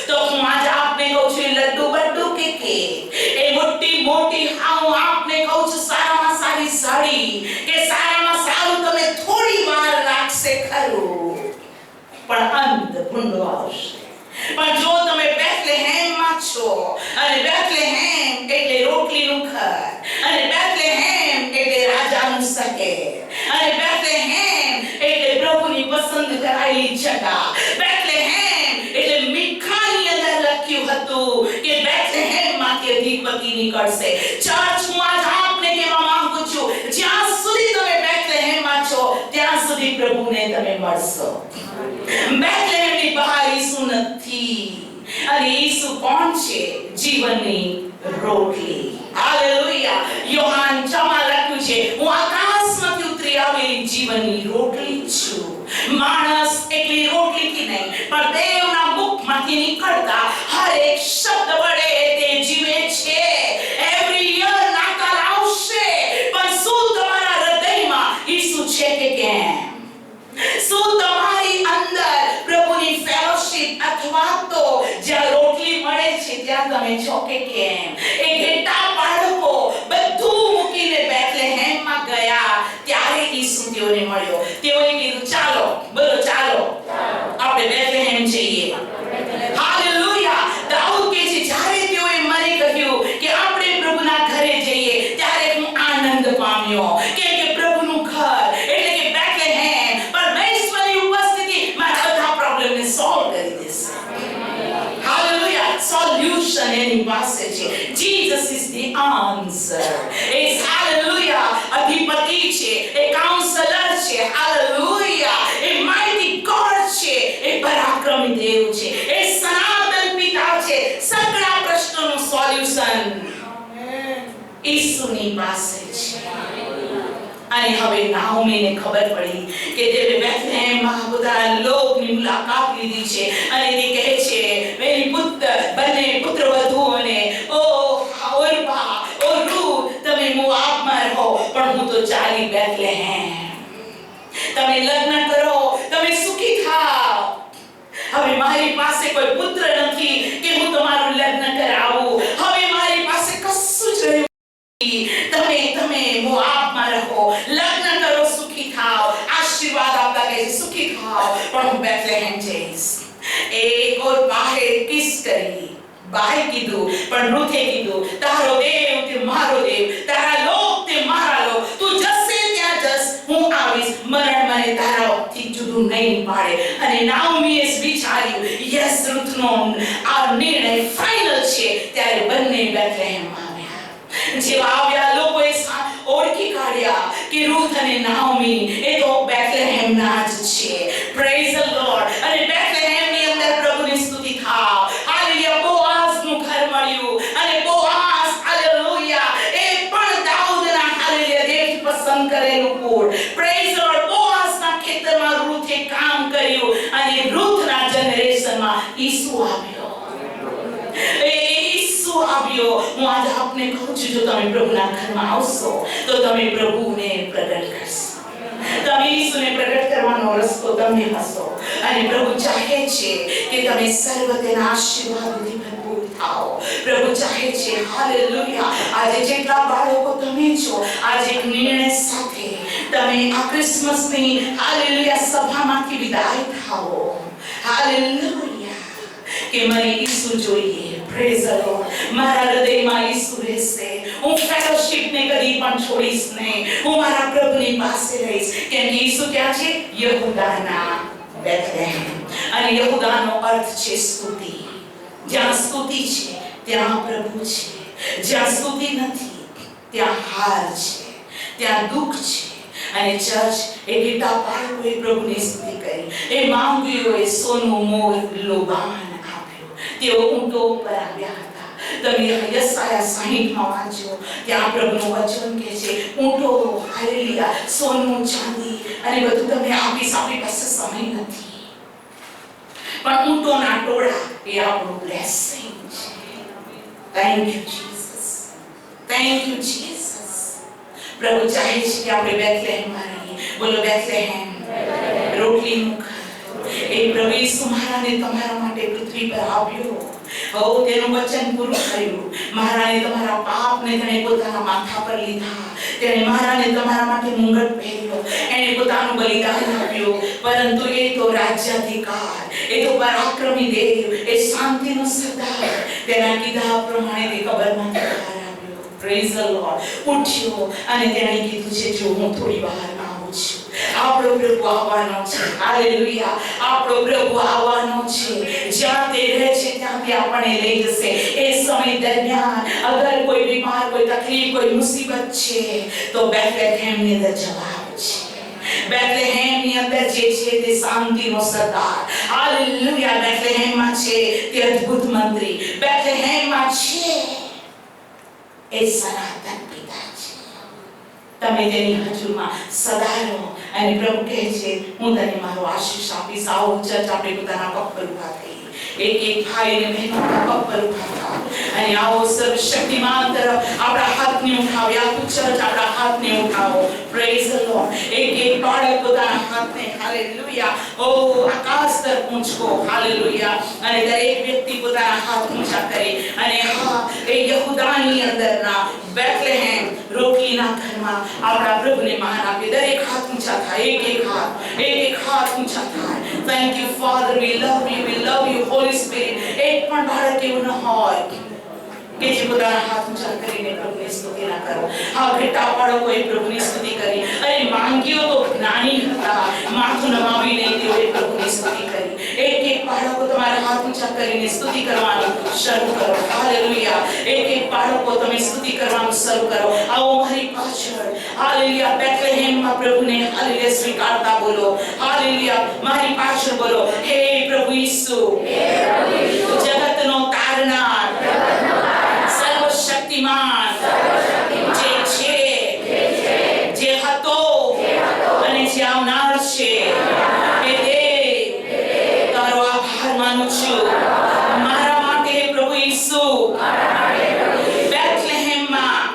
તો હું આજે આપને કહું છું, લડ્ડુ બડ્ડુ કે એ મોટી હું આપને કહું છું, સારામાં સારી સાડી કે સારામાં સારું તમે થોડી વાર લાગશે ખરું, પણ અંત ભૂંડો આવશે. પણ જો તમે બેથલેહેમમાં છો, અને બેથલેહેમ એટલે રોટલીનું ઘર, અને બેથલેહેમ એટલે રાજાનું શહેર, અને બેથલેહેમ એટલે પ્રભુની પસંદ કરાયેલી જગા, બેથલેહેમ એટલે મીઠાની અંદર લખ્યું હતું કે બેથલેહેમમાંથી અધિપતિ નીકળશે. ચર્ચ, હું આજ આપને કહેવા માંગુ છું, જ્યાં સુધી તમે બેથલેહેમમાં છો ત્યાં સુધી પ્રભુને તમે મળશો. બેથલેહેમની બહાર ઈસુ નથી, અને ઈસુ કોણ છે? જીવનની રોટલી. હાલેલુયા. યોહાન 6 લખ્યું છે, હું આકાશમાંથી ઉતરી આવેલી જીવનની રોટલી છું. માણસ એકલી રોટલીથી નહીં, પણ દેવના મુખમાંથી નીકળતા હર એક શબ્દ વડે તે જીવે છે. એવરી યર નાતાલ આવશે, પણ શું તમારા હૃદયમાં ઈસુ છે કે કેમ? શું તમારી અંદર પ્રભુની ફેલોશિપ અથવા તો જ્યાં રોટલી મળે છે ત્યાં તમે છો કે કેમ? એ ઘેટા બાળકો બધું મૂકીને બેથલેહેમમાં ગયા ત્યારે ઈસુ તેઓને મળ્યો. તેઓએ કીધું, ચાલો, બોલો ચાલો, આપણે બેથલેહેમ જઈએ. હાલેલુયા. દાઉદ કહે છે, જ્યારે તેઓએ મને કહ્યું કે આપણે પ્રભુના ઘરે જઈએ ત્યારે હું આનંદ પામ્યો, કે પ્રભુનું ઘર એટલે કે બેથલેહેમ પરમેશ્વરની ઉપસ્થિતિ મારા બધા પ્રોબ્લેમને સોલ્વ કરી દેશે. હાલેલુયા. સોલ્યુશન એની પાસે છે. Jesus is the answer. એ હાલેલુયા અધિપતિ છે, એ કાઉન્સલર છે. હાલેલુયા. એ માઇટી ગોડ છે, એ પરાક્રમી દેવ છે, એ સનાતન પિતા છે. સગળા પ્રશ્નોનું સોલ્યુશન ઈસુની પાસે છે. અને હવે નાઓમીને ખબર પડી કે જેને બેથલેહેમમાં બધા લોકની મુલાકાત લીધી છે, અને તે કહે છે, મેરી બંને પુત્રવધુઓને, ઓ ઓર્પા, ઓ રૂથ, તમે મોઆબમાં રહો, પણ હું તો ચાલી બેથલેહેમ. તમે લગ્ન કરો, તમે સુખી થાઓ. હવે મારી પાસે કોઈ પુત્ર નથી કે હું તમારું લગ્ન કરાવું. હવે મારી પાસે કશું જ રહ્યું. તમે મોઆબમાં રહો, લગ્ન કરો, સુખી થાઓ. આશીર્વાદ આપતા કહે છે, સુખી થાવ, પણ હું બેથલેહેમ જઈશ. એક ઓર બાહે કિસ કરી, બાહે કીધું, પણ રૂથે કીધું, તારો દેવ તે મારો દેવ, તારા લોક તે મારા લોક, તું જશે ત્યાં જસ, હું આવીશ, મરણ મને તારાથી જુદું નહીં પાડે. અને નાઓમીએ વિચાર્યું, યસ, રૂથનો આ નિર્ણય ફાઇનલ છે. ત્યારે બંને બેથલેહેમ આવ્યા. જેવા આવ્યા લોકોએ ઓળખી કાઢ્યા કે રૂથ અને નાઓમી એ તો બેથલેહેમના જ છે. Praise the lord. અને બેથલેહેમની અંદર પ્રભુની સ્તુતિ થાવ. હાલેલુયા. બોઆઝનું ઘર મળ્યું અને બોઆઝ, હાલેલુયા, એ પણ દાઉદના, હાલેલુયા, દેવ પસંદ કરેલું કુળ. Praise the lord. બોઆઝના ખેતરમાં રૂથે કામ કર્યું અને રૂથના જનરેશનમાં ઈસુ આવ્યો. આવ્યો. હું આજે આપને કહું છું, જો તમે પ્રભુના ઘરમાં આવશો તો તમે પ્રભુને પ્રગટ કરશો. તમે ઈસુને પ્રગટ કરવાનો રસ્તો તમે હશો. અને પ્રભુ ચાહે છે કે તમે સર્વ તેના આશીર્વાદથી ભરપૂર થાઓ. પ્રભુ ચાહે છે, હાલેલુયા, આજે જેટલા બાળકો તમે છો, આજે એક નિર્ણય સાથે તમે આ ક્રિસમસની, હાલેલુયા, સભામાંથી વિદાય થાઓ. હાલેલુયા, કે મને ઈસુ જોઈએ. Praise the lord. મારા હૃદયમાં ઈસુ રહેશે. હું ફેલોશિપને કદી પણ છોડીશ નહીં. હું મારા પ્રભુની પાસે રહીશ. કેમ કે ઈસુ ક્યાં છે? યહૂદાના બેથલેહેમ. અને યહૂદાનો અર્થ છે સ્તુતિ. જ્યાં સ્તુતિ છે ત્યાં પ્રભુ છે. જ્યાં સ્તુતિ નથી ત્યાં હાર છે, ત્યાં દુઃખ છે. અને ચર્ચ એ કેટલા બાળકોએ પ્રભુની સ્તુતિ કરી. એ માંગીઓએ સોનું, મોર, લોબાન આપ્યું. તેઓ ઊંટો પર આવ્યા હતા. તમે યશાયા 60માં વાંચો, ત્યાં પ્રભુનું વચન કહે છે, ઊંટો, હાલેલુયા, સોનું, ચાંદી અને બધું તમે આપીશ. આપણી પાસે સમય નથી, પણ ઊંટોના ટોળા એ આપણું બ્લેસિંગ છે. Thank you Jesus. Thank you Jesus. પ્રભુ ચાહે છે કે આપણે બેથલેહેમમાં રહીએ. બોલો બેથલેહેમ, રોટલીનું ઘર. એ પ્રભુ ઈસુ મહારાજે તમારા માટે પૃથ્વી પર આવ્યો. તેનું વચન પૂરું થયું. મહારાજે તમારા પાપને તેણે પોતાના માથા પર લીધા. તેણે મહારાજે તમારા માટે મુંગટ પહેર્યો. એણે પોતાનું બલિદાન આપ્યું. પરંતુ એ તો રાજ્યાધિકાર, એ તો પરાક્રમી દેવ, એ શાંતિનો સરદાર. તેના કીધા પ્રમાણે તે કબરમાંથી બહાર આવ્યો. Praise the lord. ઉઠ્યો અને તેણે કીધું છે, જો હું થોડી બહાર આવું છું. આપણો પ્રભુ આવવાનો છે. હાલેલુયા. આપણો પ્રભુ આવવાનો છે. જ્યાં તે રહે છે ત્યાંથી આપણને લઈ જશે. એ સમય દરમિયાન અગર કોઈ બીમાર, કોઈ તકલીફ, કોઈ મુસીબત છે તો બેથલેહેમની અંદર જવાબ છે. બેથલેહેમની અંદર જે છે તે શાંતિનો સરદાર. હાલેલુયા. બેથલેહેમમાં છે તે અદ્ભુત મંત્રી. બેથલેહેમમાં છે એ સનાતન પિતા છે. તમે તેની હજુરમાં સદા રહો. અને પ્રભુ કહે છે, હું તને મારો આશીષ આપીશ. આવો ચર્ચ આપણે પોતાના પગ પર ઉભા થઈએ. એક એક ભાઈ અને બહેનો પગ પર ઉભા થાઓ. અને આવો સર્વશક્તિમાન તરફ આપણા હાથને ઉઠાવો. આખું ચર્ચ આપણા હાથને ઉઠાવો. Praise the lord. એક એક બાળક પોતાના હાથને, હાલેલુયા, ઓ આકાશ તરફ ઊંચકો. હાલેલુયા. અને દરેક વ્યક્તિ પોતાના હાથ ઊંચા કરે. અને હા, એ યહૂદાની અંદરના બેથલેહેમ રોટલીના ઘરમાં આપણા પ્રભુને માન આપે. દરેક હાથ ઊંચા થાય. એક એક હાથ ઊંચા થાય. Thank you father. We love you Holy Spirit. એક પણ બાળક એવું ન હોય કે જે પોતાના હાથ ઊંચા કરીને પ્રભુની સ્તુતિ ના કરો. આ ઘટા બાળકોએ પ્રભુની સ્તુતિ કરી. અરે માંગીઓ તો જ્ઞાની હતા. માથું નમાવીને તેઓએ પ્રભુની સ્તુતિ કરી. એક એક બાળકો તમારા હાથ ઊંચા કરીને સ્તુતિ કરવાનું શરૂ કરો. હાલેલુયા. એક એક બાળકો તમે સ્તુતિ કરવાનું શરૂ કરો. આવો મારી પાછળ, હાલેલુયા, બેથલેહેમમાં પ્રભુને હાલેલુયા સ્વીકારતા બોલો. હાલેલુયા. મારી પાછળ બોલો, હે પ્રભુ ઈસુ, જગતનો તારનાર, સર્વશક્તિમાન, જે છે, જે હતો અને જે આવનાર છે, એ દેવ, તારો આભાર માનું છું મારા માટે પ્રભુ ઈસુ. બેથલેહેમમાં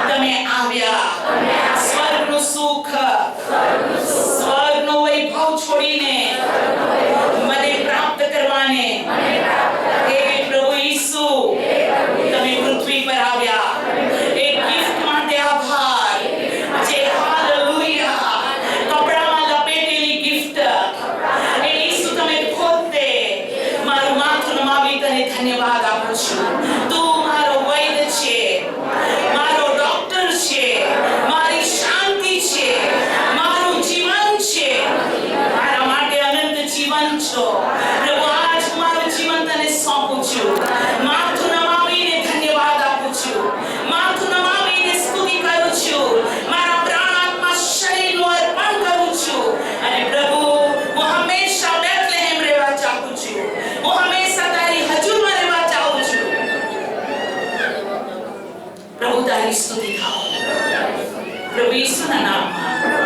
તમે આવ્યા. સ્વર્ગનું સુખ, સ્વર્ગનો વૈભવ છોડીને મને પ્રાપ્ત કરવાને હે પ્રભુ ઈસુ તમે પૃથ્વી પર આવ્યા. એક ગિફ્ટ માટે આભાર. જે હાલેલુયા કપડામાં લપેટેલી ગિફ્ટ ધન્યવાદ આપું છું. તું મારો વૈદ્ય છે, મારો ડોક્ટર છે, મારી શાંતિ છે, મારું જીવન છે, મારા માટે અનંત જીવન છો. પ્રભુ આજ હું મારું જીવન તને સોંપું છું. માથું નમાવીને ધન્યવાદ આપું છું. માથું નમાવીને સ્તુતિ કરું છું. મારા પ્રાણ આત્મા શરીરનું અર્પણ કરું છું. અને પ્રભુ હું હંમેશા બેથલેહેમ રહેવા ચાહું છું. હું હંમેશા તારી હજુરમાં રહેવા ચાહું છું. પ્રભુ તારી સ્તુતિ થાઓ. પ્રભુ ઈસુના નામમાં